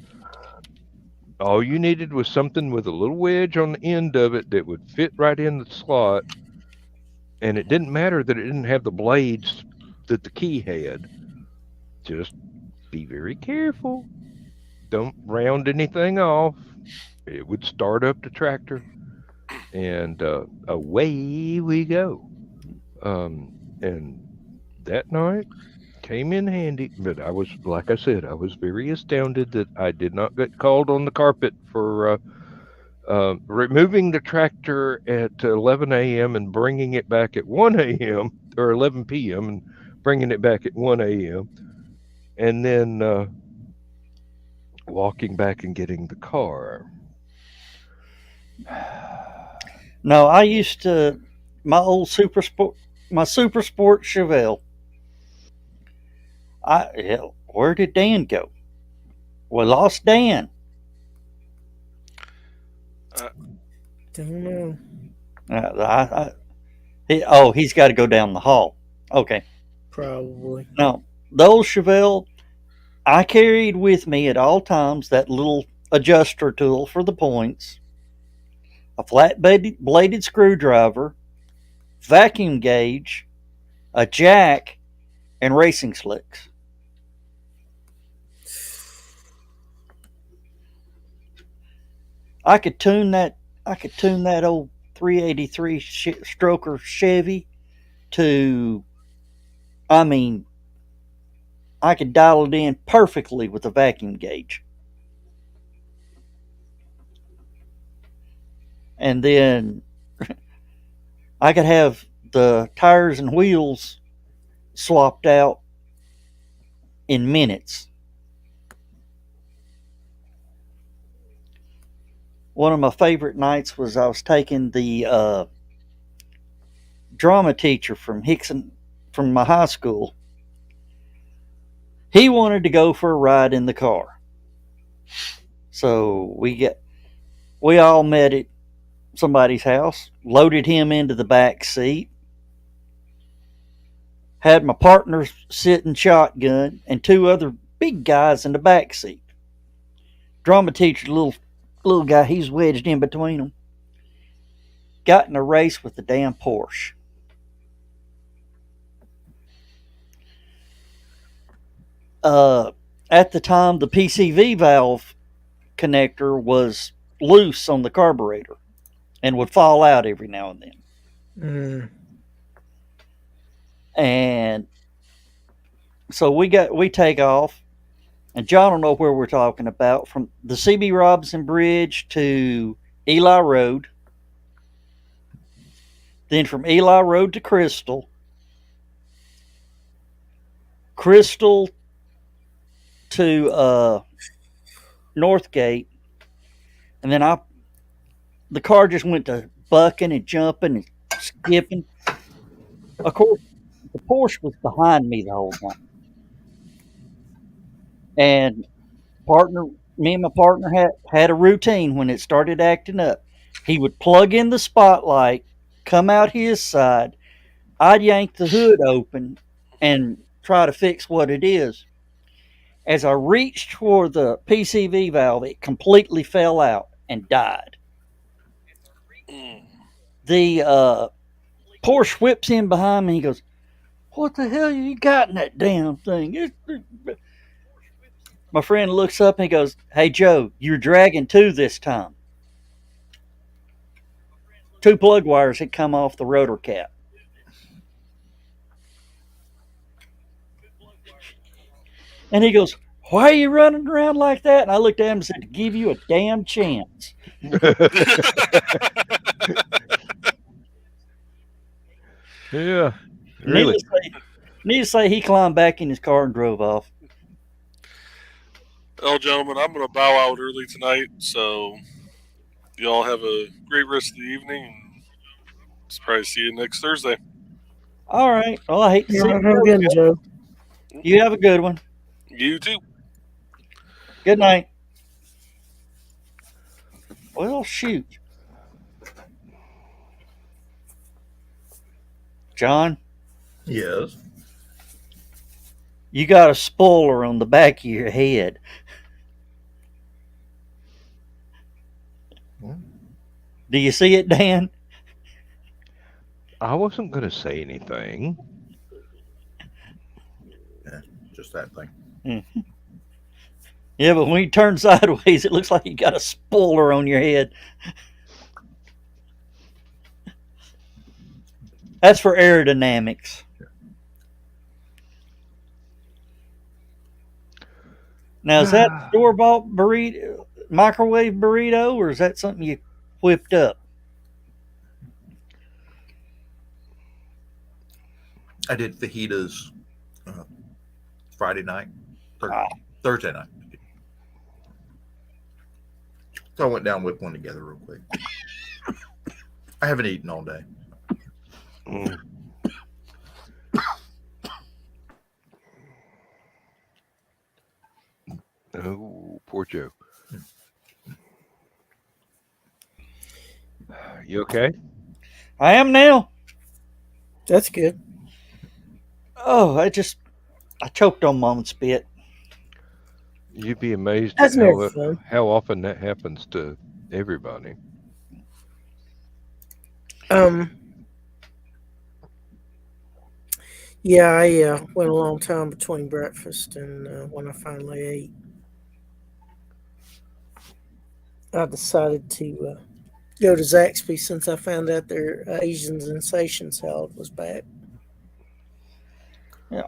all you needed was something with a little wedge on the end of it that would fit right in the slot, and it didn't matter that it didn't have the blades that the key had. Just be very careful. Don't round anything off. It would start up the tractor, and away we go. And that night came in handy, but I was, like I said, I was very astounded that I did not get called on the carpet for removing the tractor at 11 a.m. and bringing it back at 1 a.m. or 11 p.m. and bringing it back at 1 a.m. and then walking back and getting the car. No, I used to my old super sport Chevelle. Where did Dan go? We lost Dan. Don't know. He's got to go down the hall. Okay. Probably. Now, the old Chevelle, I carried with me at all times that little adjuster tool for the points, a flat bladed screwdriver, vacuum gauge, a jack, and racing slicks. I could tune that old 383 stroker Chevy to, I mean, I could dial it in perfectly with a vacuum gauge. And then I could have the tires and wheels swapped out in minutes. One of my favorite nights was I was taking the drama teacher from Hickson, from my high school, he wanted to go for a ride in the car. So we all met at somebody's house, loaded him into the back seat, had my partner sitting shotgun, and two other big guys in the back seat. Drama teacher, little guy, he's wedged in between them. Got in a race with the damn Porsche. At the time, the PCV valve connector was loose on the carburetor and would fall out every now and then. And so we take off, and John don't know where we're talking about, from the CB Robinson Bridge to Eli Road, then from Eli Road to Crystal to Northgate, and then the car just went to bucking and jumping and skipping. Of course, the Porsche was behind me the whole time, and me and my partner had a routine. When it started acting up, he would plug in the spotlight, come out his side, I'd yank the hood open and try to fix what it is. As I reached for the PCV valve, it completely fell out and died. The Porsche whips in behind me. He goes, "What the hell you got in that damn thing?" My friend looks up and he goes, "Hey, Joe, you're dragging two this time." Two plug wires had come off the rotor cap. And he goes, "Why are you running around like that?" And I looked at him and said, "To give you a damn chance." Yeah, really. Needless to say, he climbed back in his car and drove off. Well, gentlemen, I'm going to bow out early tonight, so y'all have a great rest of the evening. And probably see you next Thursday. All right. Well, I hate to see Have you. a good one, Joe. You have a good one. You too. Good night. Well, shoot. John, Yes. you got a spoiler on the back of your head. Do you see it, Dan? I wasn't going to say anything. Yeah, just that thing. Mm-hmm. Yeah, but when you turn sideways, it looks like you got a spoiler on your head. That's for aerodynamics. Now, is that store-bought burrito, microwave burrito, or is that something you whipped up? I did fajitas Friday night, Thursday night. So I went down and whipped one together real quick. I haven't eaten all day. Oh, poor Joe. You okay? I am now. That's good. Oh, I choked on my own spit. You'd be amazed That's at never fun. how often that happens to everybody. Yeah, I went a long time between breakfast and when I finally ate. I decided to go to Zaxby's since I found out their Asian sensation salad was back. Yeah.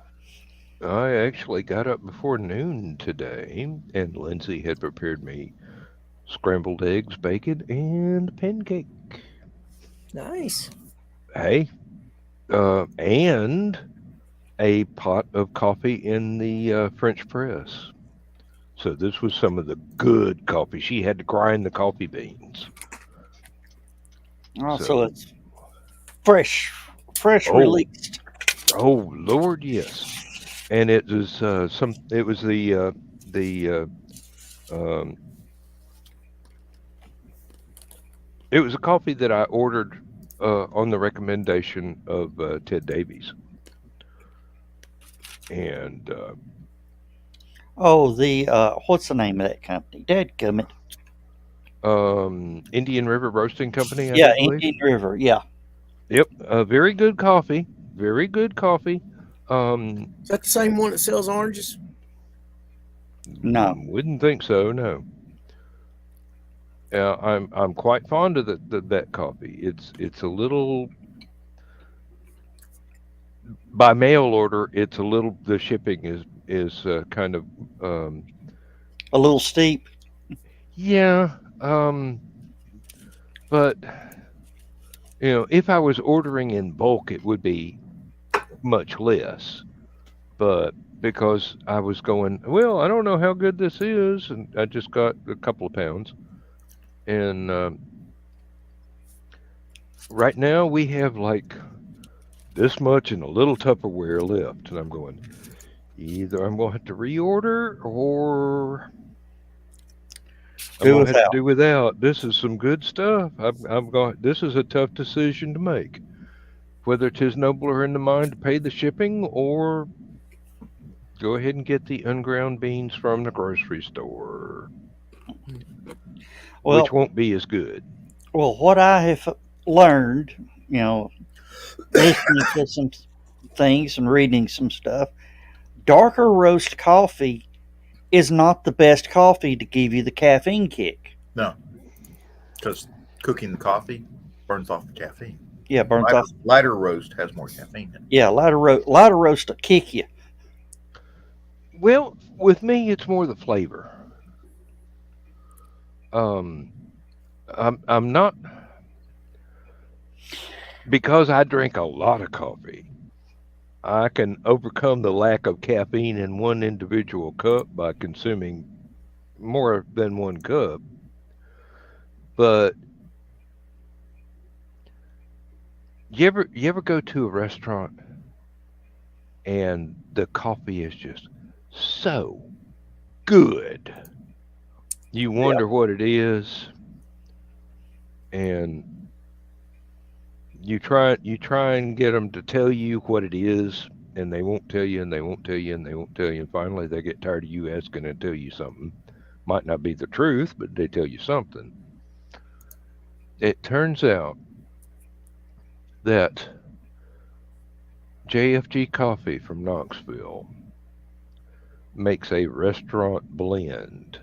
I actually got up before noon today, and Lindsay had prepared me scrambled eggs, bacon, and pancake. Nice. Hey, and a pot of coffee in the French press. So this was some of the good coffee. She had to grind the coffee beans. Oh, so it's fresh fresh Oh. released. Oh Lord, yes. And it was it was um, it was a coffee that I ordered on the recommendation of Ted Davies, and Oh, the what's the name of that company? Dadgummit. Indian River Roasting Company, I Yeah, do believe. Indian River. Yeah. Yep, very good coffee. Very good coffee. Is that the same one that sells oranges? No. Wouldn't think so. No. I'm quite fond of that coffee. It's a little by mail order. It's a little the shipping is kind of A little steep. yeah. But if I was ordering in bulk, it would be much less. But because I was going, well, I don't know how good this is, and I just got a couple of pounds, and right now we have like this much in a little Tupperware left, and I'm going, either I'm going to have to reorder or I'm Do going to have to without. do without. This is some good stuff. I'm going. This is a tough decision to make, whether 'tis nobler in the mind to pay the shipping or go ahead and get the unground beans from the grocery store, which Well, won't be as good. what I have learned, listening to some things and reading some stuff, darker roast coffee is not the best coffee to give you the caffeine kick. No, because cooking the coffee burns off the caffeine. Yeah, burns Lighter, off. lighter roast has more caffeine in it. Yeah, lighter roast will kick you. Well, with me, it's more the flavor. Um, I'm not because I drink a lot of coffee. I can overcome the lack of caffeine in one individual cup by consuming more than one cup. But you ever go to a restaurant and the coffee is just so good? You wonder what it is, and you try and get them to tell you what it is, and they won't tell you, and they won't tell you, and they won't tell you, and finally they get tired of you asking and tell you something. Might not be the truth, but they tell you something. It turns out that JFG Coffee from Knoxville makes a restaurant blend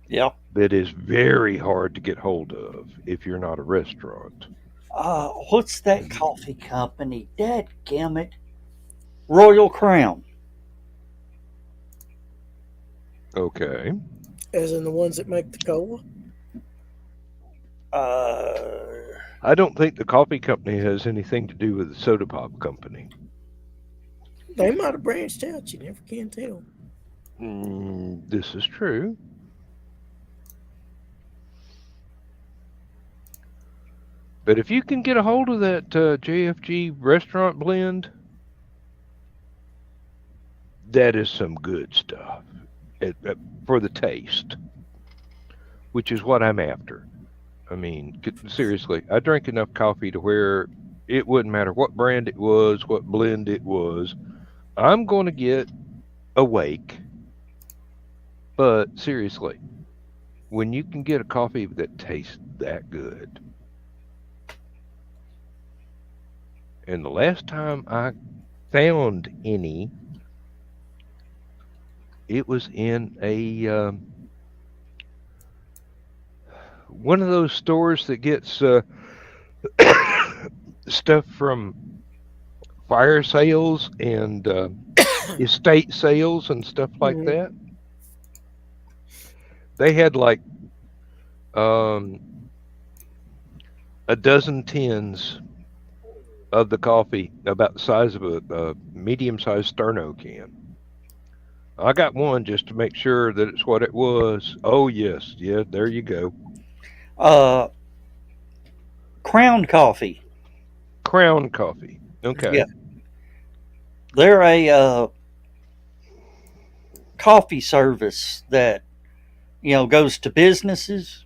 Yeah. that is very hard to get hold of if you're not a restaurant. What's that coffee company? Dadgummit. Royal Crown. Okay. As in the ones that make the cola? I don't think the coffee company has anything to do with the soda pop company. They might have branched out. You never can tell. This is true. But if you can get a hold of that JFG restaurant blend, that is some good stuff for the taste, which is what I'm after. I mean, seriously, I drink enough coffee to where it wouldn't matter what brand it was, what blend it was. I'm going to get awake. But seriously, when you can get a coffee that tastes that good, and the last time I found any, it was in a one of those stores that gets stuff from fire sales and estate sales and stuff like Mhm. that. They had like a dozen tins of the coffee about the size of a medium-sized Sterno can. I got one just to make sure that it's what it was. Oh yes, yeah, there you go. Crown Coffee. Crown Coffee. Okay. Yeah. They're a coffee service that goes to businesses.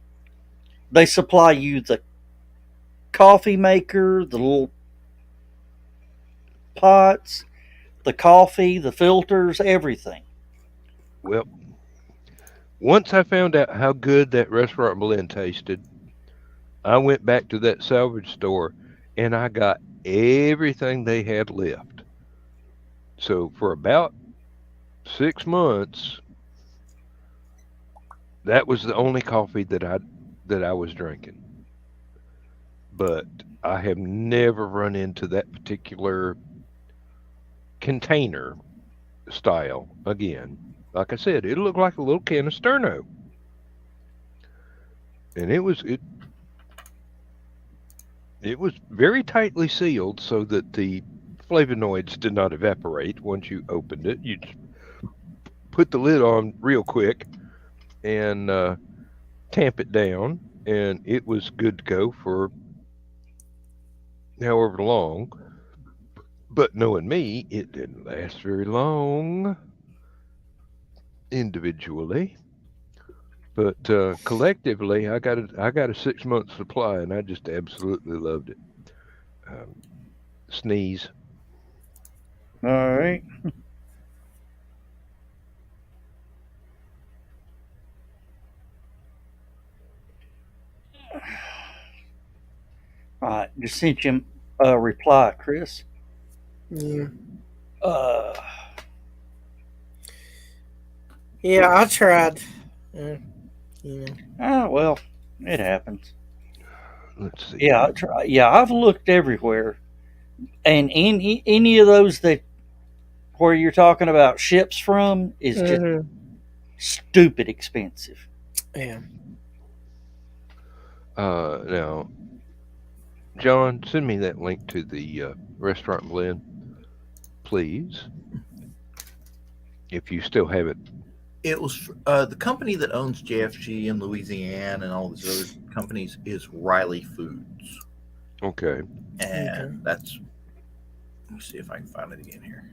They supply you the coffee maker, the little pots, the coffee, the filters, everything. Well, once I found out how good that restaurant blend tasted, I went back to that salvage store and I got everything they had left. So for about 6 months, that was the only coffee that I was drinking. But I have never run into that particular container style again. Like I said, it looked like a little can of Sterno, and it was very tightly sealed so that the flavonoids did not evaporate once you opened it. You just put the lid on real quick and tamp it down, and it was good to go for however long. But knowing me, it didn't last very long individually. But collectively, I got a 6 month supply, and I just absolutely loved it. Um, Sneeze. All right. All right. Just sent you a reply, Chris. Yeah. Uh, Yeah, I tried. You know. well, it happens. Let's see. Yeah, I've looked everywhere, and any of those that where you're talking about ships from is just Mhm. stupid expensive. Yeah. Now, John, send me that link to the restaurant blend, please, if you still have it. It was the company that owns JFG in Louisiana and all these other companies is Riley Foods, Okay. and that's. Let me see if I can find it again here.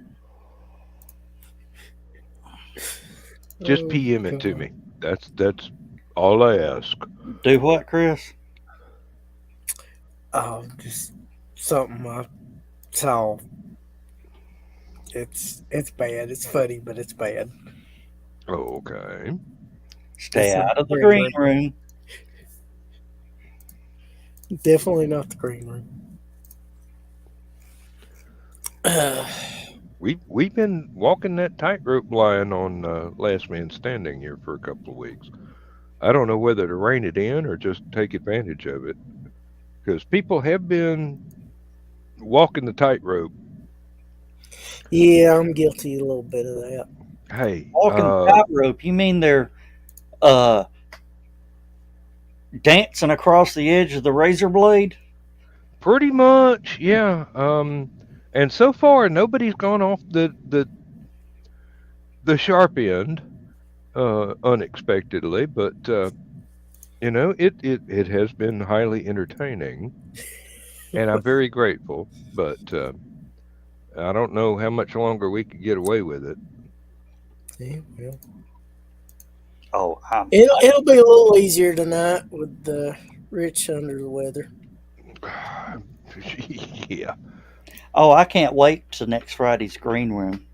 Just Oh, PM it to God. me. That's all I ask. Do what, Chris? Oh, just something I saw. It's bad. It's funny, but it's bad. Okay. Stay It's out of the not green room. Definitely not the green room. We've been walking that tightrope line on Last Man Standing here for a couple of weeks. I don't know whether to rein it in or just take advantage of it, because people have been walking the tightrope. Yeah, I'm guilty a little bit of that. Hey, Walking the tightrope. You mean they're uh, dancing across the edge of the razor blade? pretty much, yeah. And so far nobody's gone off the sharp end unexpectedly, but it has been highly entertaining, and I'm very grateful. But I don't know how much longer we could get away with it. Yeah, well. Oh, It'll be a little easier tonight with Rich under the weather. Yeah. oh, I can't wait to next Friday's green room.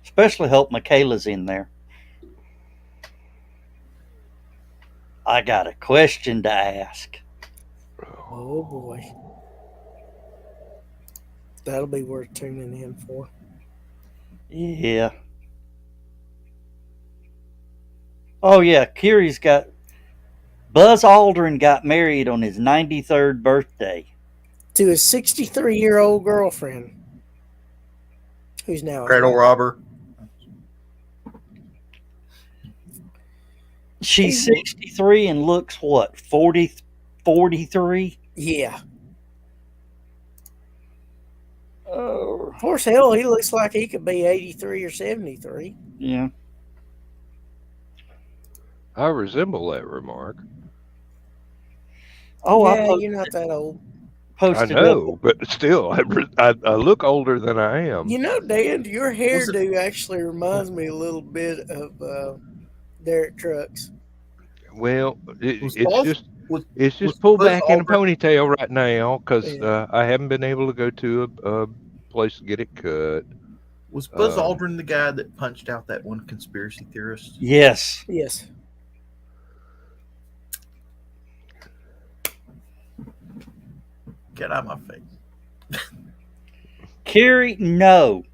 Especially hope Michaela's in there. I got a question to ask. Oh boy, that'll be worth tuning in for. Yeah. Oh yeah, Kiri's got Buzz Aldrin got married on his 93rd birthday. To his 63-year-old girlfriend, who's now Cradle robber. She's 63 and looks what, 40, 43? Yeah. Oh, Of course, hell, he looks like he could be 83 or 73. yeah. I resemble that remark. Oh, yeah, you're not that old. posted know, up. but still, I look older than I am. You know, Dan, your Was it- hairdo actually reminds me a little bit of Derek Trucks. Well, Was it's Buzz just was it's was just pulled Buzz back in a Aldrin ponytail right now because Yeah. I haven't been able to go to a place to get it cut. was Buzz Um, Aldrin the guy that punched out that one conspiracy theorist? Yes. Yes. Get out of my face. Carrie, no.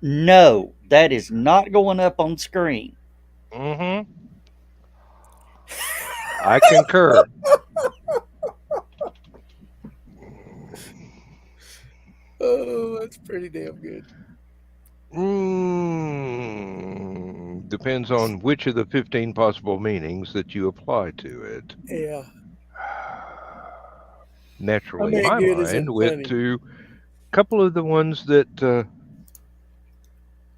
No. That is not going up on screen. mm-hmm. I concur. Oh, that's pretty damn good. Depends on which of the 15 possible meanings that you apply to it. Yeah. Naturally, I mean, my good as mind in went funny. to a couple of the ones that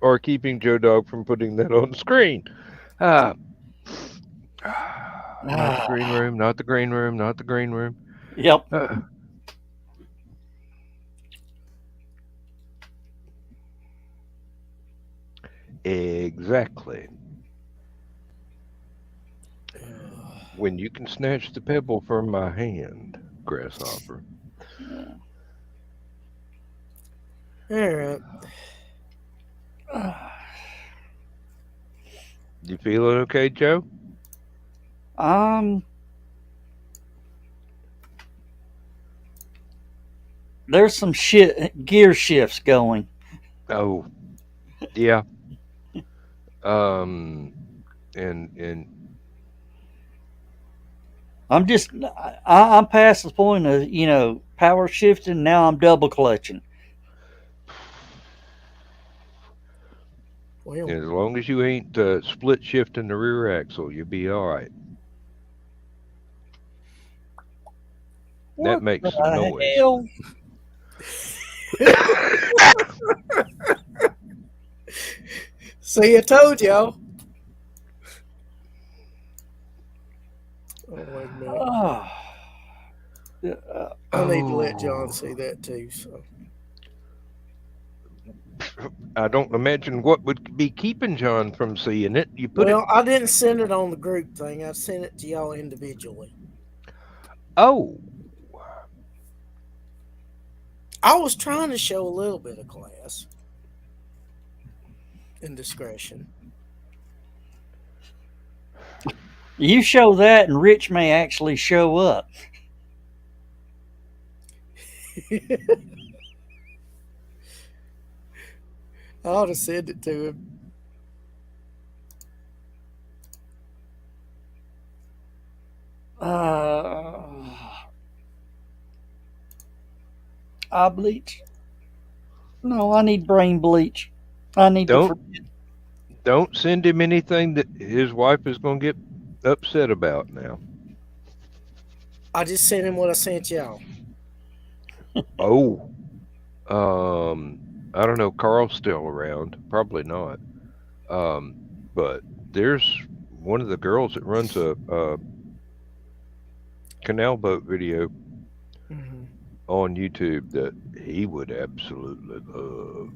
are keeping Joe Dog from putting that on screen. Not the green room, not the green room, not the green room. Yep. Exactly. When you can snatch the pebble from my hand, grasshopper. All right. You feeling okay, Joe? There's some gear shifts going. Oh, yeah. And I'm past the point of power shifting. Now I'm double clutching. Well, as long as you ain't split shifting the rear axle, you'll be all right. That What makes the some noise. hell? see, I told y'all. Oh, wait a minute. Oh. I need to let John see that too. So I don't imagine what would be keeping John from seeing it. You put it. well, I didn't send it on the group thing. I sent it to y'all individually. Oh, I was trying to show a little bit of class and discretion. You show that, and Rich may actually show up. I ought to send it to him. Eye bleach. No, I need brain bleach. I need to. Don't send him anything that his wife is going to get upset about now. I just sent him what I sent y'all. Oh, I don't know. Carl's still around. Probably not. But there's one of the girls that runs a canal boat video on YouTube that he would absolutely love.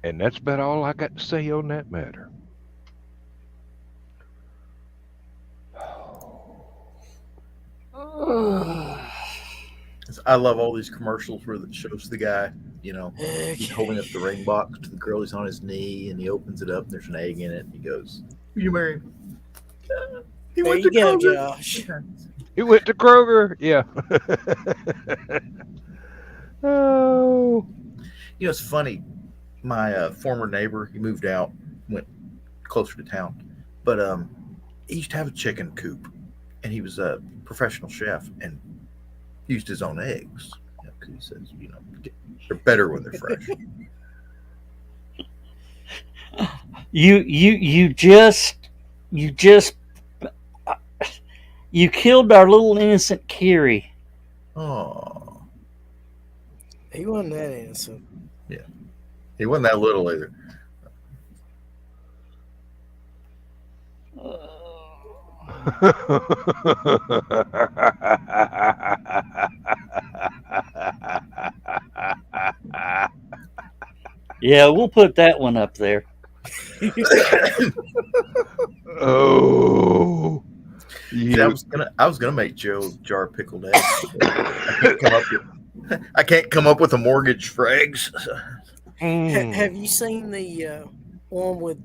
And that's about all I got to say on that matter. I love all these commercials where it shows the guy, he's holding up the ring box to the girl. He's on his knee, and he opens it up, and there's an egg in it. And he goes, "Will you marry me?" He There went you to go, Kroger. Josh. He went to Kroger. Yeah. Oh. It's funny. My former neighbor, he moved out, went closer to town, but he used to have a chicken coop, and he was a professional chef and used his own eggs because he says, they're better when they're fresh. You killed our little innocent Kiri. Oh, He wasn't that innocent. yeah, he wasn't that little either. Yeah, we'll put that one up there. Oh, See, you. I was gonna make Joe jar pickled eggs. I can't come up with a mortgage for eggs. Have Mm. you seen the one with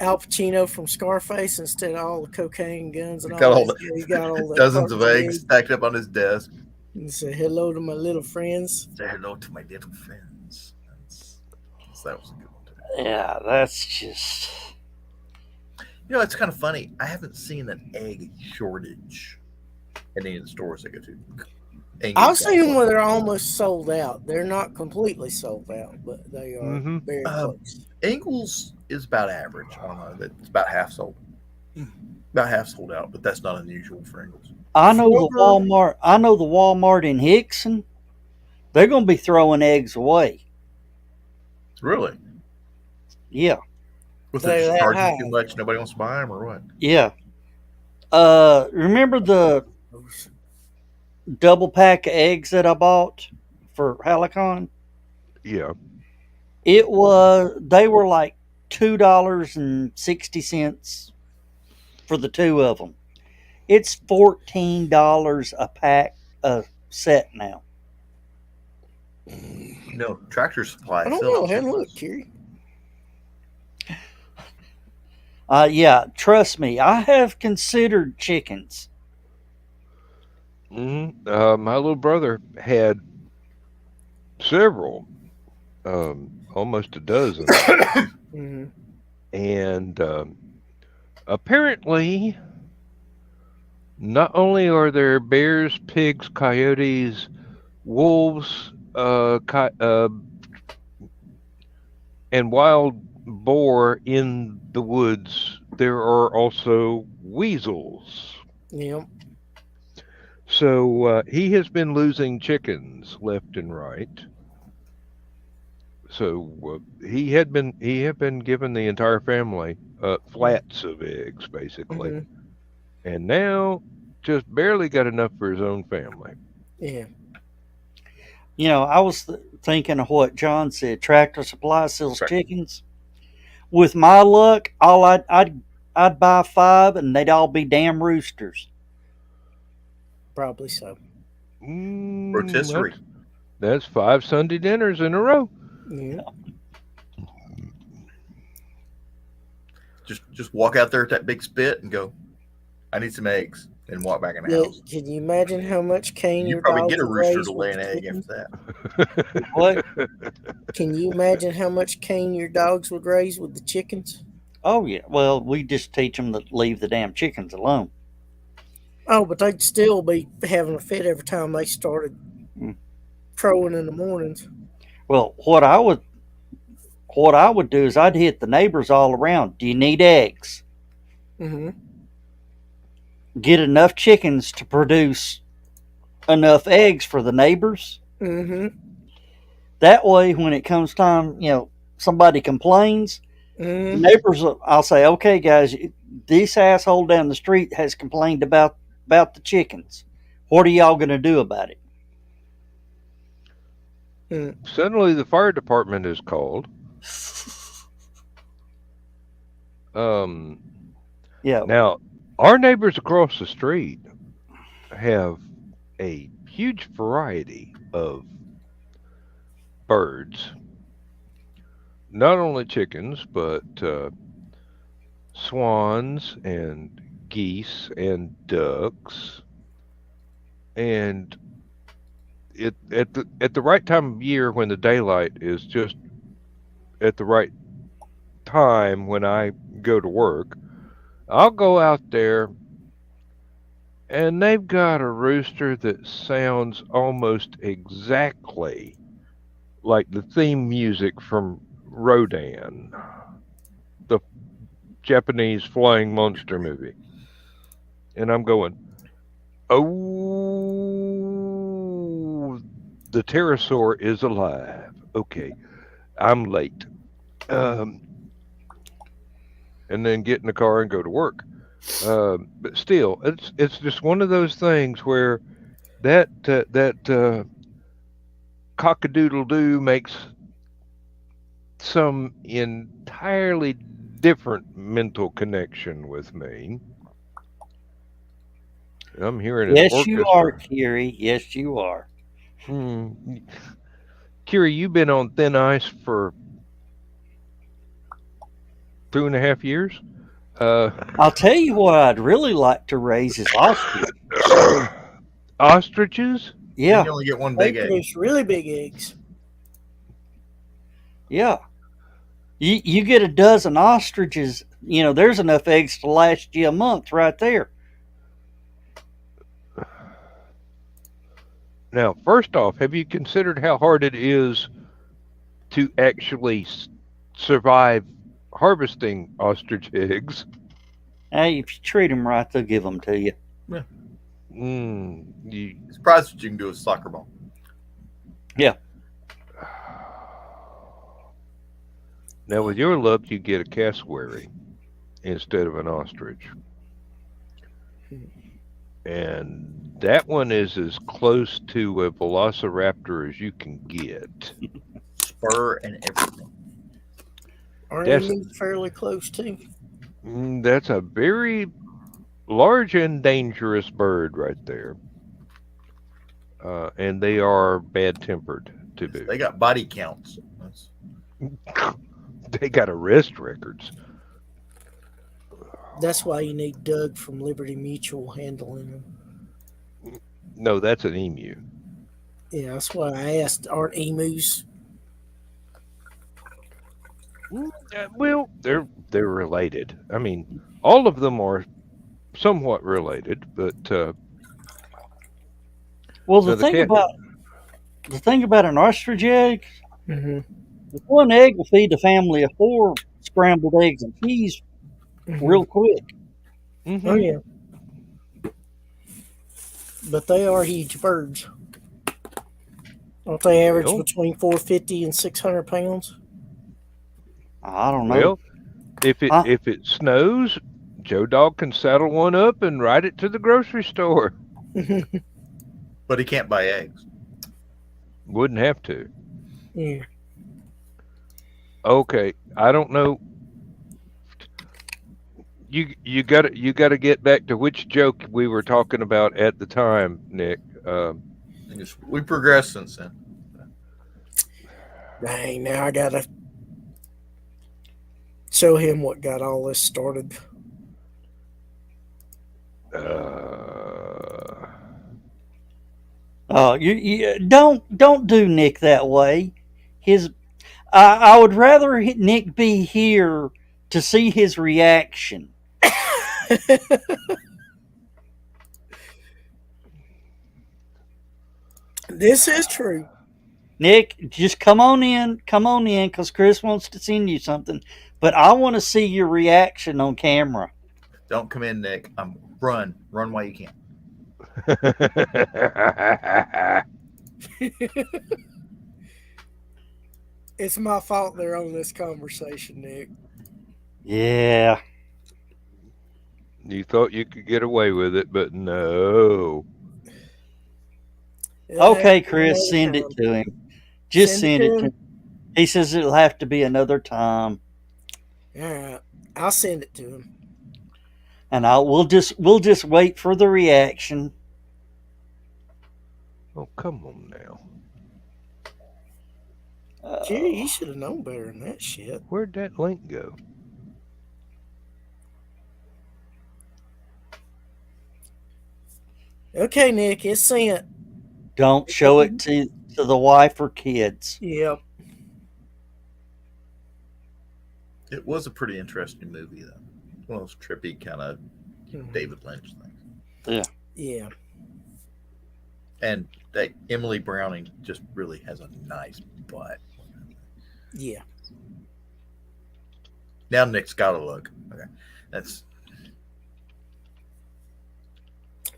Al Pacino from Scarface? Instead of all the cocaine, guns, and Got all all that, the he got all that dozens of carton eggs egg. stacked up on his desk. And say hello to my little friends. Say hello to my little friends. That was a good one too. Yeah, that's just. You know, it's kind of funny. I haven't seen an egg shortage at any of the stores I go to. I've seen them where they're almost sold out. They're not completely sold out, but they are Mm-hmm. very close. Ingles is about average. I don't know. It's about half sold. About half sold out, but that's not unusual for Ingles. I know the Kroger- Walmart. I know the Walmart in Hickson. They're going to be throwing eggs away. Really? Yeah, With They're it that charging high. too much, nobody wants to buy them, or what? yeah. Remember the double pack of eggs that I bought for HallowCon? Yeah. They were like $2.60 for the two of them. It's $14 a pack a set now. No, Tractor Supply I don't sells know. Hey, chickens. look, Kerry. Yeah, trust me, I have considered chickens. My little brother had several, almost a dozen, Mm-hmm. and apparently, not only are there bears, pigs, coyotes, wolves, and wild boar in the woods, there are also weasels. Yep. So he has been losing chickens left and right. So he had been given the entire family flats of eggs, basically, Mm-hmm. and now just barely got enough for his own family. Yeah. You know, I was thinking of what John said. Tractor Supply sells Right. chickens. With my luck, I'd buy 5, and they'd all be damn roosters. Probably so. Rotisserie. That's 5 Sunday dinners in a row. Yeah. Just walk out there at that big spit and go, I need some eggs, and walk back in the Yeah, house. can you imagine how much cane You your probably dogs get a would rooster raise to with lay an the egg chickens? after that. What? Can you imagine how much cane your dogs would raise with the chickens? Oh yeah. Well, we just teach them to leave the damn chickens alone. Oh, but they'd still be having a fit every time they started Mm. crowing in the mornings. Well, what I would do is I'd hit the neighbors all around. Do you need eggs? Mm-hmm. Get enough chickens to produce enough eggs for the neighbors. Mm-hmm. That way, when it comes time, somebody complains, the Mm-hmm. neighbors, I'll say, okay, guys, this asshole down the street has complained about the chickens. What are y'all going to do about it? Suddenly, the fire department is called. Yeah. Now, our neighbors across the street have a huge variety of birds. Not only chickens, but swans and geese and ducks. And at the right time of year, when the daylight is just at the right time when I go to work, I'll go out there, and they've got a rooster that sounds almost exactly like the theme music from Rodan, the Japanese flying monster movie. And I'm going, oh, the pterosaur is alive. Okay, I'm late. And then get in the car and go to work. But still, it's just one of those things where that cockadoodle doo makes some entirely different mental connection with me. I'm hearing an Yes, you are, orchestra. Kiri. Yes, you are. Hmm. Kiri, you've been on thin ice for 2.5 years. Uh, I'll tell you what I'd really like to raise is ostrich. Ostriches? Then Yeah, you only get one They big egg. produce really big eggs. yeah. You get a dozen ostriches, there's enough eggs to last you a month right there. Now, first off, have you considered how hard it is to actually survive harvesting ostrich eggs? Hey, if you treat them right, they'll give them to you. Yeah. You, Surprised what you can do with soccer ball. Yeah. now, with your luck, you get a cassowary instead of an ostrich. And that one is as close to a velociraptor as you can get. Spur and everything. Aren't That's- emus fairly close too? That's a very large and dangerous bird right there. And they are bad tempered to boot. They got body counts. They got arrest records. That's why you need Doug from Liberty Mutual handling them. No, that's an emu. Yeah, that's why I asked, aren't emus? Well, they're related. I mean, all of them are somewhat related, but Well, No, the thing about an ostrich egg, Mm-hmm. one egg will feed a family of 4 scrambled eggs and cheese real quick. mhm. Oh yeah. But they are huge birds. Don't they average Well. between 450 and 600 pounds? I don't know. Well, if Huh? it snows, Joe Dog can saddle one up and ride it to the grocery store. But he can't buy eggs. Wouldn't have to. Yeah. Okay, I don't know. You got to get back to which joke we were talking about at the time, Nick. We progressed since then. Dang, now I gotta show him what got all this started. You don't do Nick that way. I would rather Nick be here to see his reaction. This is true. Nick, just come on in, because Chris wants to send you something. But I want to see your reaction on camera. Don't come in, Nick. Run while you can. It's my fault they're on this conversation, Nick. Yeah. You thought you could get away with it, but no. Okay, Chris, send it to him. Just send it to him. He says it'll have to be another time. All right, I'll send it to him. And we'll just wait for the reaction. Oh, come on now. Gee, you should have known better than that shit. Where'd that link go? Okay, Nick, it's sent. Don't show it to the wife or kids. Yep. It was a pretty interesting movie, though. One of those trippy kind of David Lynch things. Yeah. And that Emily Browning just really has a nice butt. Yeah. Now Nick's got to look. Okay, that's.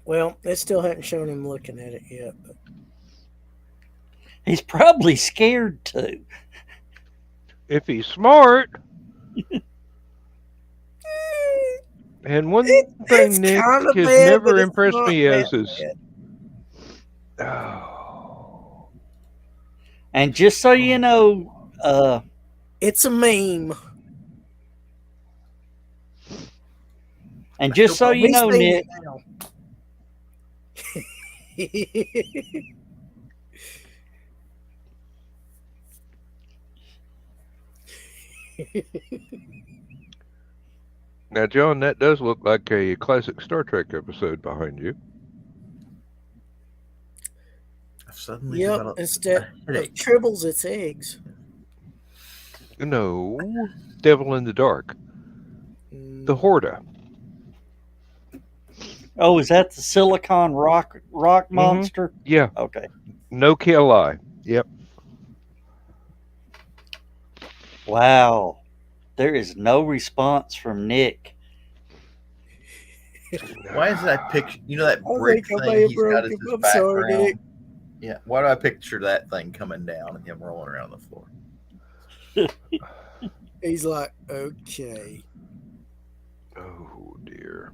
Well, it still hadn't shown him looking at it yet. But He's probably scared too. If he's smart, And one It's thing Nick kind of has bad, never but it's impressed not me as that is. bad. Oh. And just so you know, It's a meme. and just so you He's know, seen Nick, it now. Now, John, that does look like a classic Star Trek episode behind you. I've suddenly Yep, developed instead a of headache. tribbles, it's eggs. No, Devil in the Dark. The Horda. oh, is that the silicon rock monster? Yeah, Okay. no kill eye. Yep. Wow. There is no response from Nick. Why is that picture? You know that I brick think I may thing have he's got broke as him. his I'm sorry, background? Nick. Yeah. Why do I picture that thing coming down and him rolling around the floor? He's like, okay. Oh, dear.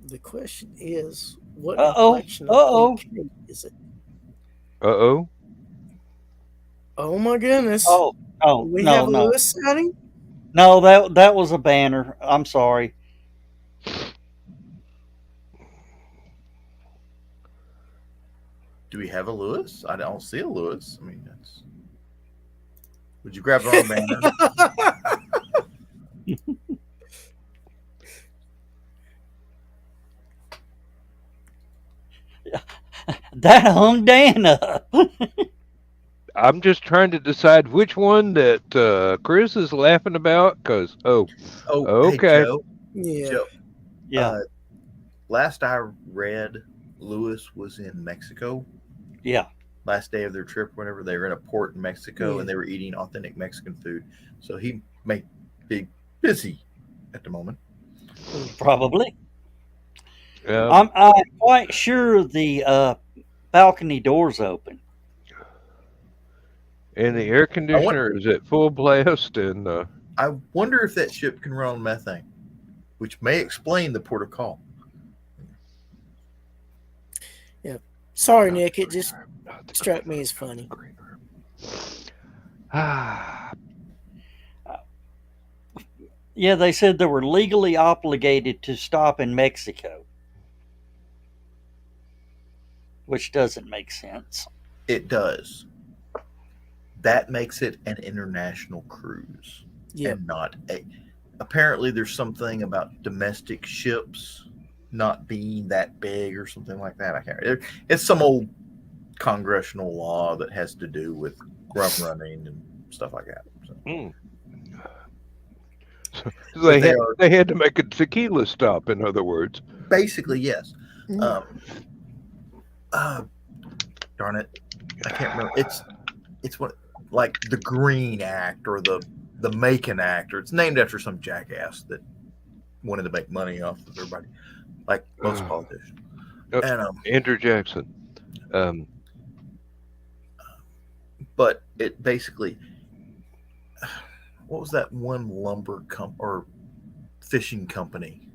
The question is, what Uh-oh. inflection of Uh-oh. okay is it? Uh-oh. Oh my goodness. Oh, Do we have a Lewis sighting? No, that was a banner. I'm sorry. Do we have a Lewis? I don't see a Lewis. I mean, that's. Would you grab the wrong banner? That hung Dan up. I'm just trying to decide which one that Chris is laughing about, because, Oh, okay. Hey, Joe. Yeah. Joe. Yeah. Last I read, Lewis was in Mexico. Yeah. Last day of their trip, whenever they were in a port in Mexico, Yeah. and they were eating authentic Mexican food. So he may be busy at the moment. Probably. Um, I'm quite sure the balcony door's open. and the air conditioner is at full blast, and I wonder if that ship can run on methane, which may explain the port of call. Sorry, Nick. It just struck me as funny. Yeah, they said they were legally obligated to stop in Mexico, which doesn't make sense. It does. That makes it an international cruise. Yep. And not a. Apparently, there's something about domestic ships not being that big or something like that. I can't. It's some old congressional law that has to do with rum running and stuff like that. So. they had to make a tequila stop. In other words, Basically, yes. Darn it, I can't remember. It's what like the Green Act or the Macon Act, or it's named after some jackass that wanted to make money off of everybody, like most politicians. And Andrew Jackson. But it basically, what was that one lumber or fishing company?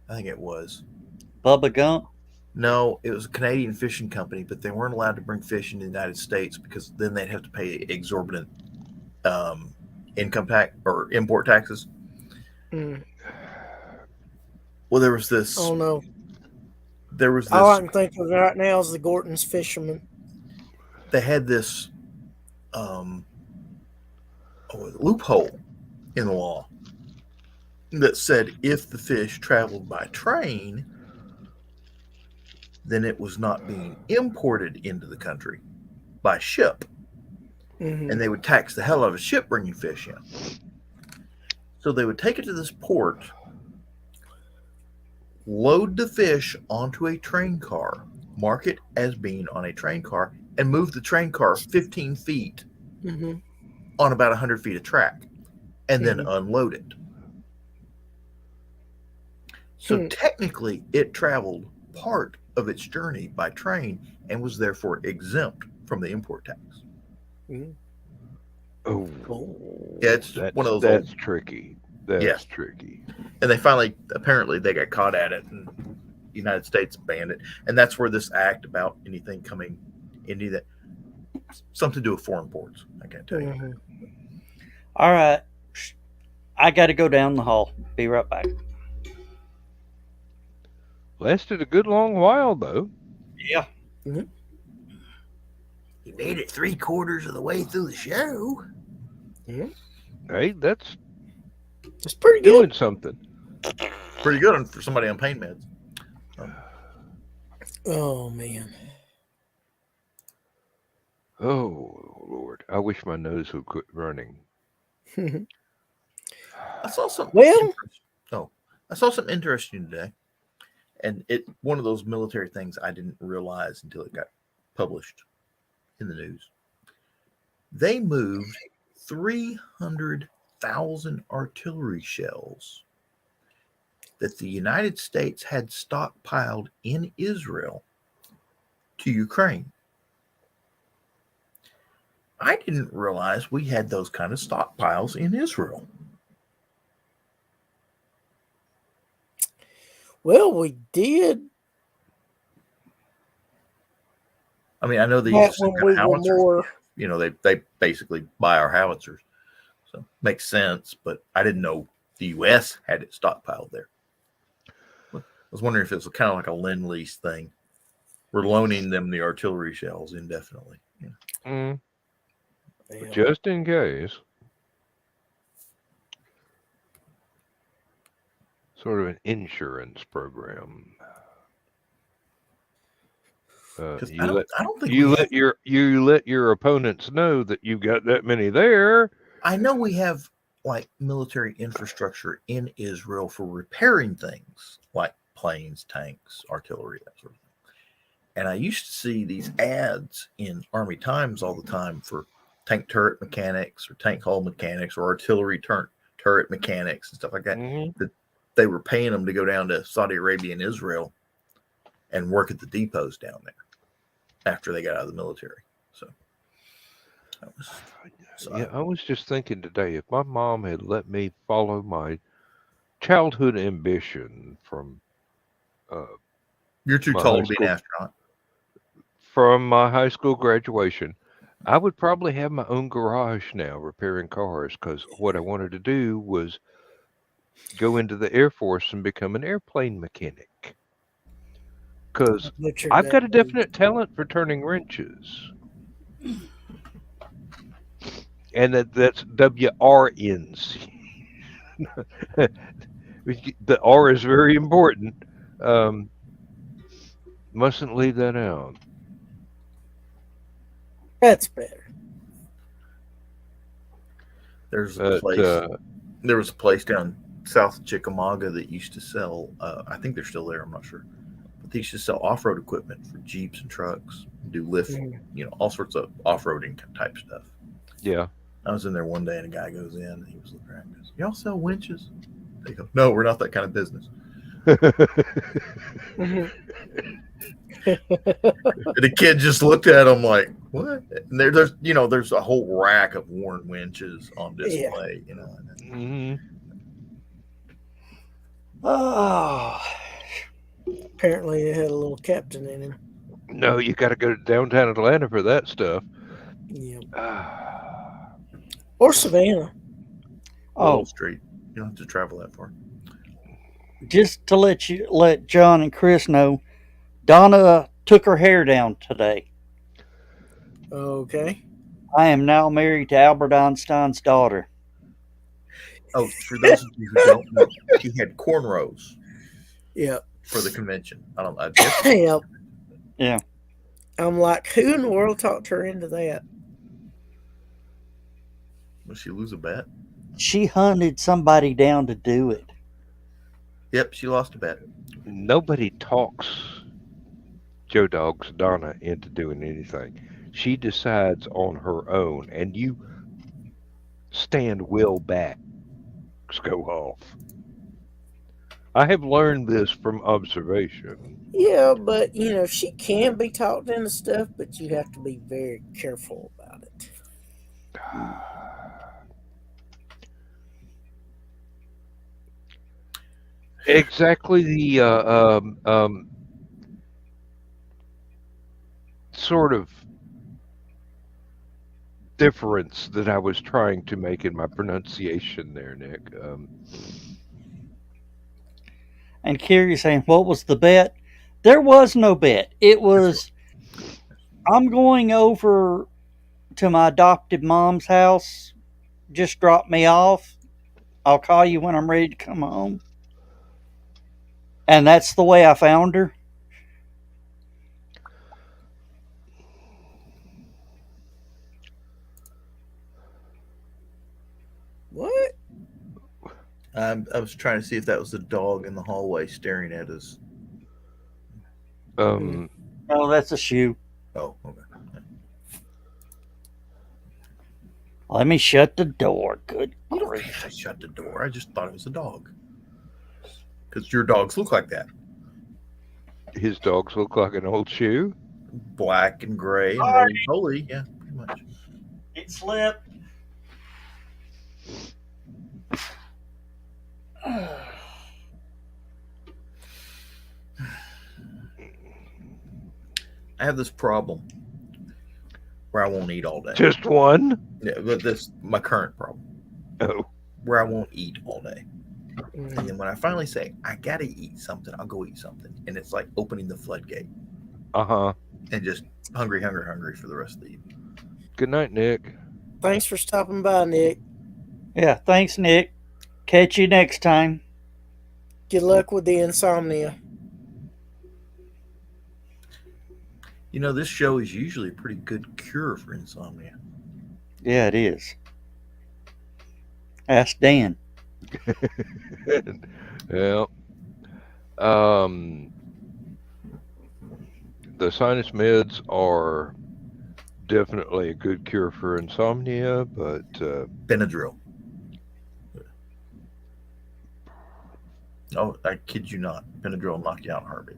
I think it was Bubba Gump? No, it was a Canadian fishing company, but they weren't allowed to bring fish into the United States because then they'd have to pay exorbitant income tax or import taxes. Mm. Well, there was this. Oh no! There was this. All I can think of right now is the Gorton's fisherman. They had this loophole in the law that said if the fish traveled by train, then it was not being imported into the country by ship. Mm-hmm. And they would tax the hell out of a ship bringing fish in. So they would take it to this port, load the fish onto a train car, mark it as being on a train car, and move the train car 15 feet on about 100 feet of track, and then unload it. So technically, it traveled part of its journey by train and was therefore exempt from the import tax. Oh, Yeah, it's that's one of those that's old. tricky. That's Yes. tricky. And they finally, apparently, they got caught at it, and the United States banned it. And that's where this act about anything coming into that something to do with foreign ports. I can't tell you. Mhm. All right. I got to go down the hall. Be right back. Lasted a good long while though. Yeah. You made it 3/4 of the way through the show. Hey, that's It's pretty good. doing something. Pretty good for somebody on pain meds. Oh man. Oh Lord, I wish my nose would quit running. I saw some. Well- I saw something interesting today, and one of those military things I didn't realize until it got published in the news. They moved 300,000 artillery shells that the United States had stockpiled in Israel to Ukraine. I didn't realize we had those kind of stockpiles in Israel. Well, we did. I mean, I know they That use the when same kind we of were howitzers. more. You know, they basically buy our howitzers. So makes sense, but I didn't know the U.S. had it stockpiled there. I was wondering if it was kind of like a Lend-Lease thing. We're loaning them the artillery shells indefinitely. Yeah. Yeah. Just in case. Sort of an insurance program. 'Cause You I let don't think you we let your opponents know that you've got that many there. I know we have like military infrastructure in Israel for repairing things like planes, tanks, artillery, that sort of thing. And I used to see these ads in Army Times all the time for tank turret mechanics or tank hull mechanics or artillery turret mechanics and stuff like that. Mhm. That they were paying them to go down to Saudi Arabia and Israel and work at the depots down there after they got out of the military. So, Yeah, I was just thinking today, if my mom had let me follow my childhood ambition you're too my tall high to be an school astronaut. from my high school graduation, I would probably have my own garage now repairing cars because what I wanted to do was go into the Air Force and become an airplane mechanic. Because Butchered I've got that a definite talent for turning wrenches. And that's WRNs. The R is very important. Mustn't leave that out. That's better. There's a But, place. There was a place down south of Chickamauga that used to sell. I think they're still there. I'm not sure, but they used to sell off-road equipment for Jeeps and trucks, do lift, all sorts of off-roading type stuff. yeah. I was in there one day, and a guy goes in, and he was looking around and goes, "Y'all sell winches?" They go, "No, we're not that kind of business." Mhm. And the kid just looked at him like, "What?" And there's a whole rack of worn winches on display. Mhm. Oh. Apparently, they had a little captain in him. No, you got to go to downtown Atlanta for that stuff. Yeah. Ah, Or Savannah. Willow Oh, Street. You don't have to travel that far. just to let John and Chris know, Donna took her hair down today. Okay. I am now married to Albert Einstein's daughter. Oh, for those of you who don't know, she had cornrows Yep. for the convention. I guess Yep. Yeah. I'm like, who in the world talked her into that? Will she lose a bet? She hunted somebody down to do it. Yep, she lost a bet. nobody talks Joe Dog's Donna into doing anything. She decides on her own, and you stand well back, go off. I have learned this from observation. Yeah, but she can be talked into stuff, but you have to be very careful about it. exactly the sort of difference that I was trying to make in my pronunciation there, Nick. And Carrie saying, "What was the bet?" There was no bet. It was, I'm going over to my adopted mom's house. Just drop me off. I'll call you when I'm ready to come home. And that's the way I found her. What? I was trying to see if that was the dog in the hallway staring at us. Um, Oh, that's a shoe. Oh, okay. Let me shut the door. Good You don't grief. have to shut the door. I just thought it was a dog. Because your dogs look like that. his dogs look like an old shoe. Black and gray and roly poly. Yeah, pretty much. It slipped. I have this problem where I won't eat all day. Just one? Yeah, but this my current problem Oh, where I won't eat all day. Mm. And then when I finally say I gotta eat something, I'll go eat something, and it's like opening the floodgate uh-huh. and just hungry for the rest of the evening. Good night, Nick. Thanks for stopping by, Nick. Yeah, thanks, Nick. Catch you next time. Good luck with the insomnia. You know, this show is usually a pretty good cure for insomnia. Yeah, it is. Ask Dan. Well, the sinus meds are definitely a good cure for insomnia, but Benadryl. Oh, I kid you not. Benadryl will knock you out in a heartbeat.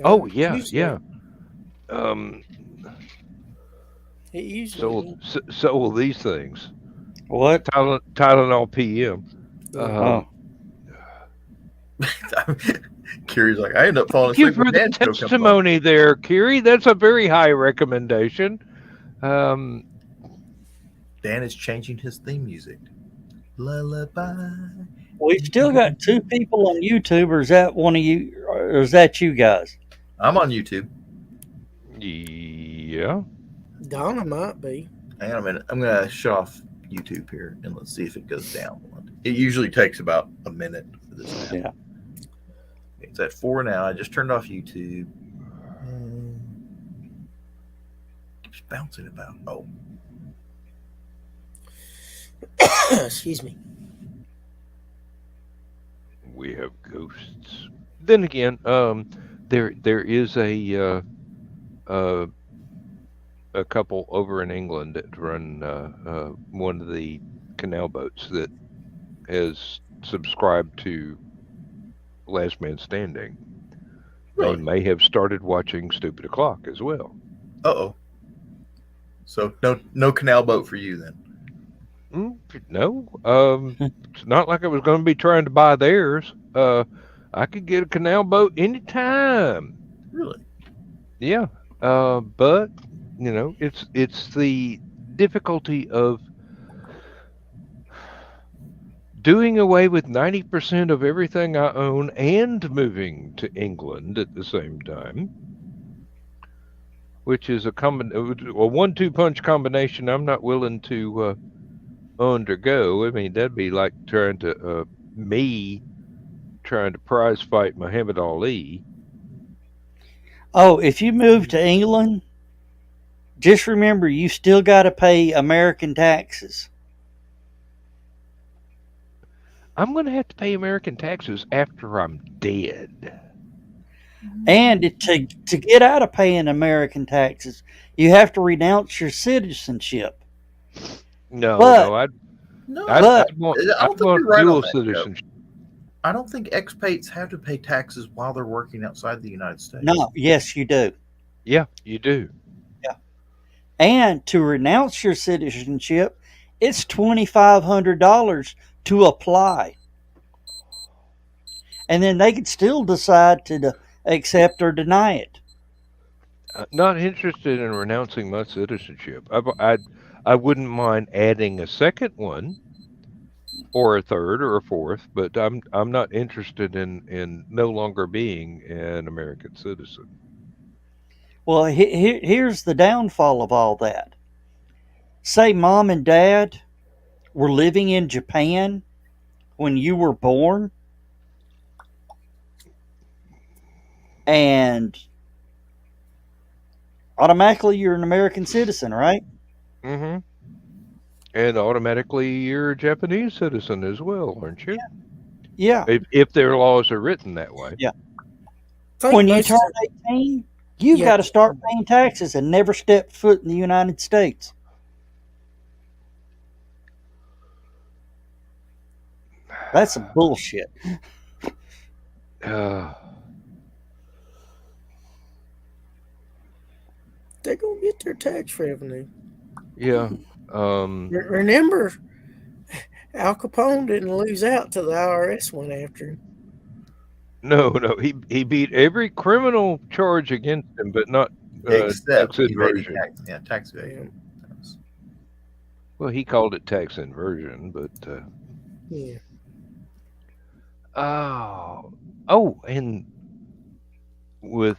oh yeah, Usually- yeah. It usually. So will these things. What? Tylenol PM. Oh, Kiri's like, I end up falling Thank you asleep for with the Dan show comes on. testimony there, Kiri. That's a very high recommendation. Dan is changing his theme music. Lullaby. we've still got 2 people on YouTube, or is that one of you, or is that you guys? I'm on YouTube. Yeah. Donna might be. Hang on a minute. I'm going to shut off YouTube here and let's see if it goes down. It usually takes about a minute for this to happen. Yeah. It's at 4 now. I just turned off YouTube. Keeps bouncing about. Oh, Excuse me. We have ghosts. Then again, there is a couple over in England that run one of the canal boats that has subscribed to Last Man Standing. really? They may have started watching Stupid O'Clock as well. Uh-oh. So no canal boat for you then. No, it's not like I was going to be trying to buy theirs. I could get a canal boat anytime. Really? Yeah, but you know, it's the difficulty of doing away with 90% of everything I own and moving to England at the same time, which is a 1-2 punch combination I'm not willing to undergo. I mean, that'd be like trying to prize fight Muhammad Ali. Oh, if you move to England, just remember you still got to pay American taxes. I'm going to have to pay American taxes after I'm dead. And to get out of paying American taxes, you have to renounce your citizenship. No, But- no, I'd No, But- I'd want, I don't I'd think want you're right dual on that, Joe. citizenship. I don't think expats have to pay taxes while they're working outside the United States. No, yes, you do. Yeah, you do. And to renounce your citizenship, it's $2,500 to apply. and then they could still decide to accept or deny it. Not interested in renouncing my citizenship. I wouldn't mind adding a second one, or a third, or a fourth, but I'm not interested in no longer being an American citizen. Well, here's the downfall of all that. Say mom and dad were living in Japan when you were born, and automatically you're an American citizen, right? Mm-hmm. And automatically you're a Japanese citizen as well, aren't you? Yeah. If their laws are written that way. Yeah. I think When you most turn of- 18, you've Yeah. got to start paying taxes and never step foot in the United States. That's some bullshit. Uh, they're gonna get their tax revenue. yeah. Remember, Al Capone didn't lose out till the IRS went after him. No, he beat every criminal charge against him, but not Except tax evading inversion. tax. Yeah, tax evasion. Well, he called it tax inversion, but Yeah. and with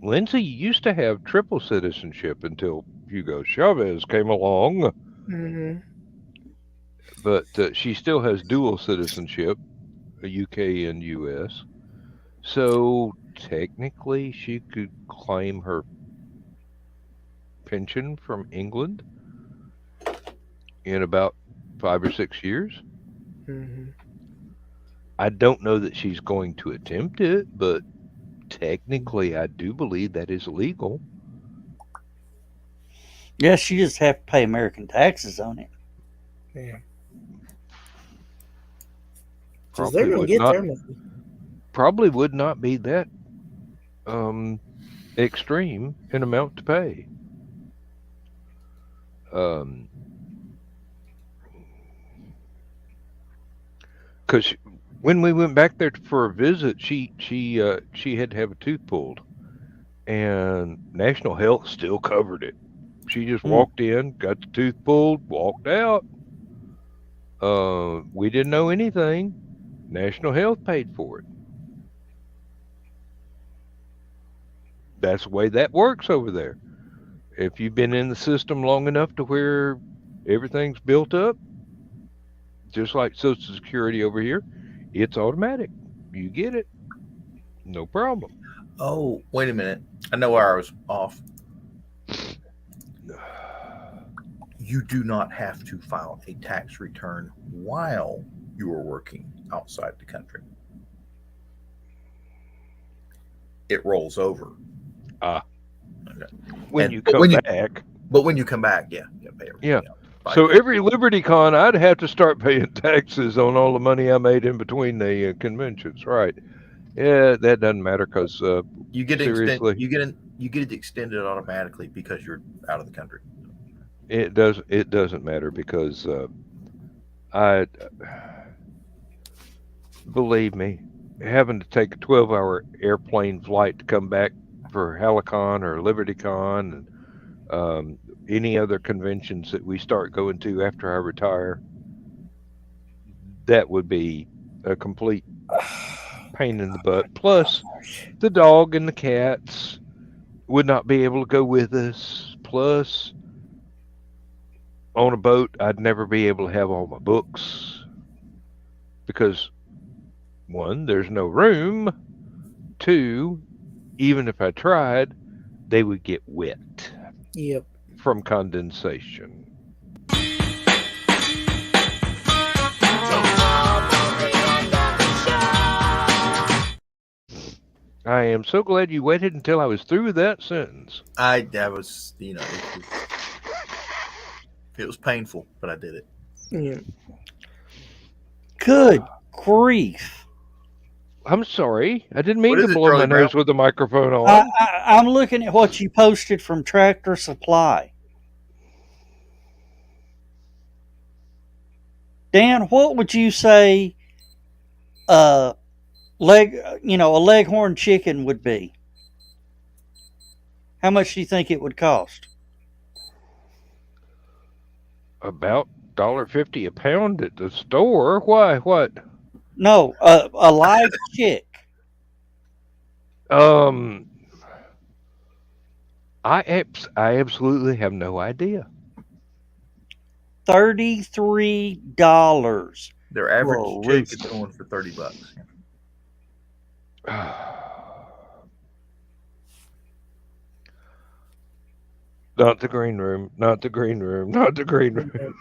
Lindsay used to have triple citizenship until Hugo Chavez came along, Mm-hmm. but she still has dual citizenship, UK and US. So technically, she could claim her pension from England in about 5 or 6 years. Mm-hmm. I don't know that she's going to attempt it, but technically, I do believe that is legal. Yes, you just have to pay American taxes on it. Yeah. Because they're gonna would get not their money. probably would not be that extreme in amount to pay. Because when we went back there for a visit, she had to have a tooth pulled, and National Health still covered it. She just walked in, got the tooth pulled, walked out. We didn't know anything. National Health paid for it. That's the way that works over there. If you've been in the system long enough to where everything's built up, just like Social Security over here, it's automatic. You get it. No problem. Oh, wait a minute. I know where I was off. You do not have to file a tax return while you are working outside the country. It rolls over. Okay. When you come back. But when you come back, yeah, you pay everything. Yeah. So every Liberty Con, I'd have to start paying taxes on all the money I made in between the conventions, right? Yeah, that doesn't matter because you get seriously, you get it extended automatically because you're out of the country. It doesn't matter because I believe me, having to take a 12-hour airplane flight to come back for HallowCon or LibertyCon and any other conventions that we start going to after I retire, that would be a complete pain in the butt. Plus, the dog and the cats would not be able to go with us. Plus, on a boat, I'd never be able to have all my books because, one, there's no room. Two, even if I tried, they would get wet. Yep. From condensation. I am so glad you waited until I was through with that sentence. That was, it was painful, but I did it. Yeah. Good grief. I'm sorry. I didn't mean to blow Charlie my Brown? nose with the microphone on. I'm looking at what you posted from Tractor Supply. Dan, what would you say a leghorn chicken would be? How much do you think it would cost? About $1.50 a pound at the store. Why? What? No, a live chick. Um, I absolutely have no idea. $33 Their for average a chick is rooster. going for $30. Not the green room. Not the green room. Not the green room.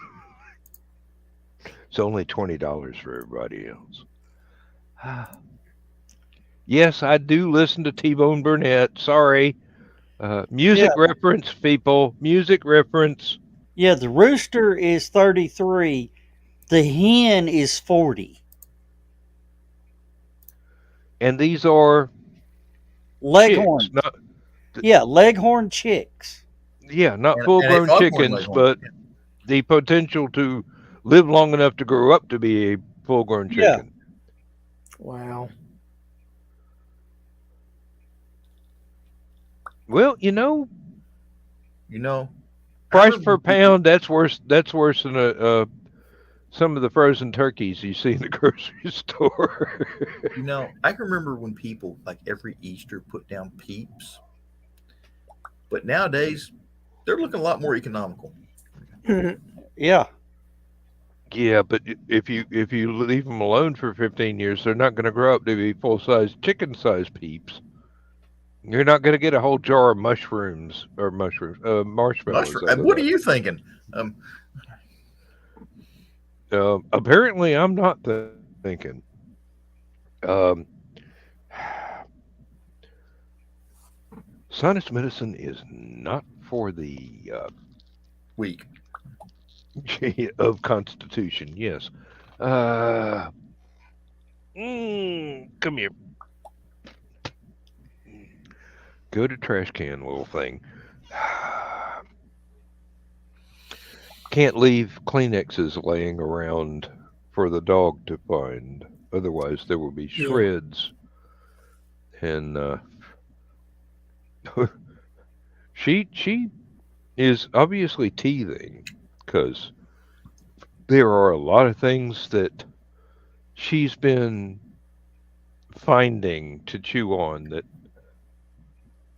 It's only $20 for everybody else. Yes, I do listen to T-Bone Burnett. Sorry. Music reference, people. Music reference. Yeah, the rooster is 33. The hen is 40. And these are Leghorn. chicks. Not, Yeah, leghorn chicks. yeah, not And a full-grown foghorn chickens, leghorn. but the potential to live long enough to grow up to be a full-grown Yeah. chicken. Wow. Well, price per pound, that's worse than some of the frozen turkeys you see in the grocery store. I can remember when people like every Easter put down Peeps, but nowadays they're looking a lot more economical. Yeah. Yeah, but if you leave them alone for 15 years, they're not going to grow up to be full-size chicken-sized Peeps. You're not going to get a whole jar of marshmallows out of What are that. you thinking? Apparently, I'm not thinking. Sinus medicine is not for the Weak. of Constitution. Yes. Come here. Go to trash can, little thing. Can't leave Kleenexes laying around for the dog to find. Otherwise, there will be shreds. And she is obviously teething because there are a lot of things that she's been finding to chew on that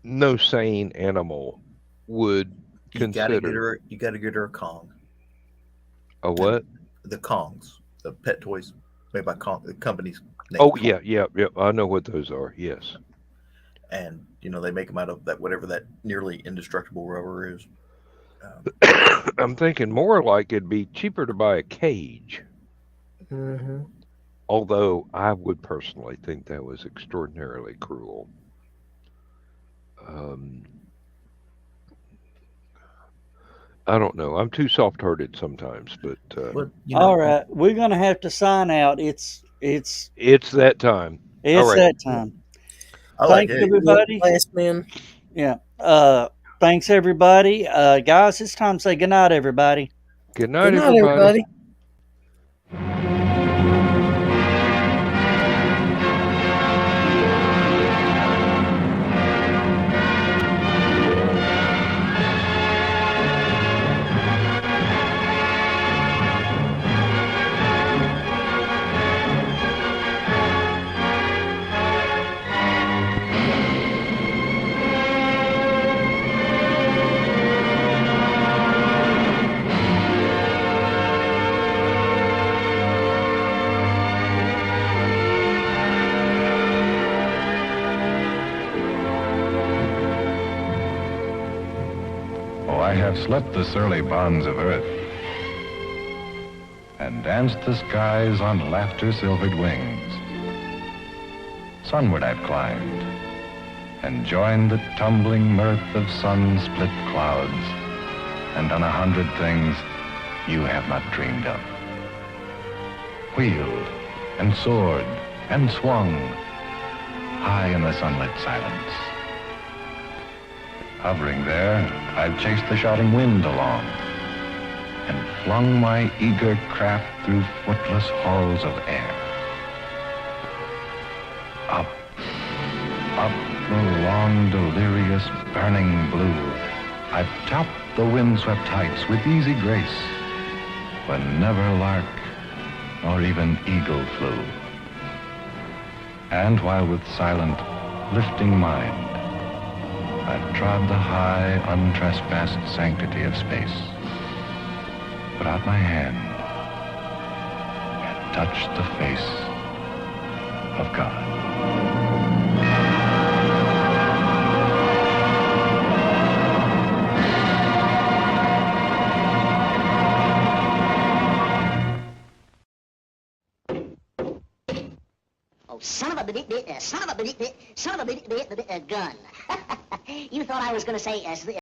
no sane animal would consider. You gotta get her a Kong. A what? The Kongs, the pet toys made by Kong, the company's name. Oh, Kong. yeah. I know what those are. Yes. And they make them out of that whatever that nearly indestructible rubber is. I'm thinking more like it'd be cheaper to buy a cage. Mm-hmm. Although I would personally think that was extraordinarily cruel. I don't know. I'm too soft-hearted sometimes, but all right, we're gonna have to sign out. It's that time. It's right. that time. Thanks, everybody. Last man. Yeah. Thanks, everybody. Guys, it's time to say goodnight, everybody. Good night, everybody. I have slept the surly bonds of earth and danced the skies on laughter-silvered wings. Sunward I've climbed and joined the tumbling mirth of sun-split clouds and done 100 things you have not dreamed of. Wheeled and soared and swung high in the sunlit silence. Hovering there, I've chased the shouting wind along and flung my eager craft through footless halls of air. up, up the long, delirious, burning blue. I've topped the windswept heights with easy grace, when never lark nor even eagle flew. And while with silent, lifting mind, I've trod the high, untrespassed sanctity of space, put out my hand and touched the face of God. Oh, son of a gun. You thought I was going to say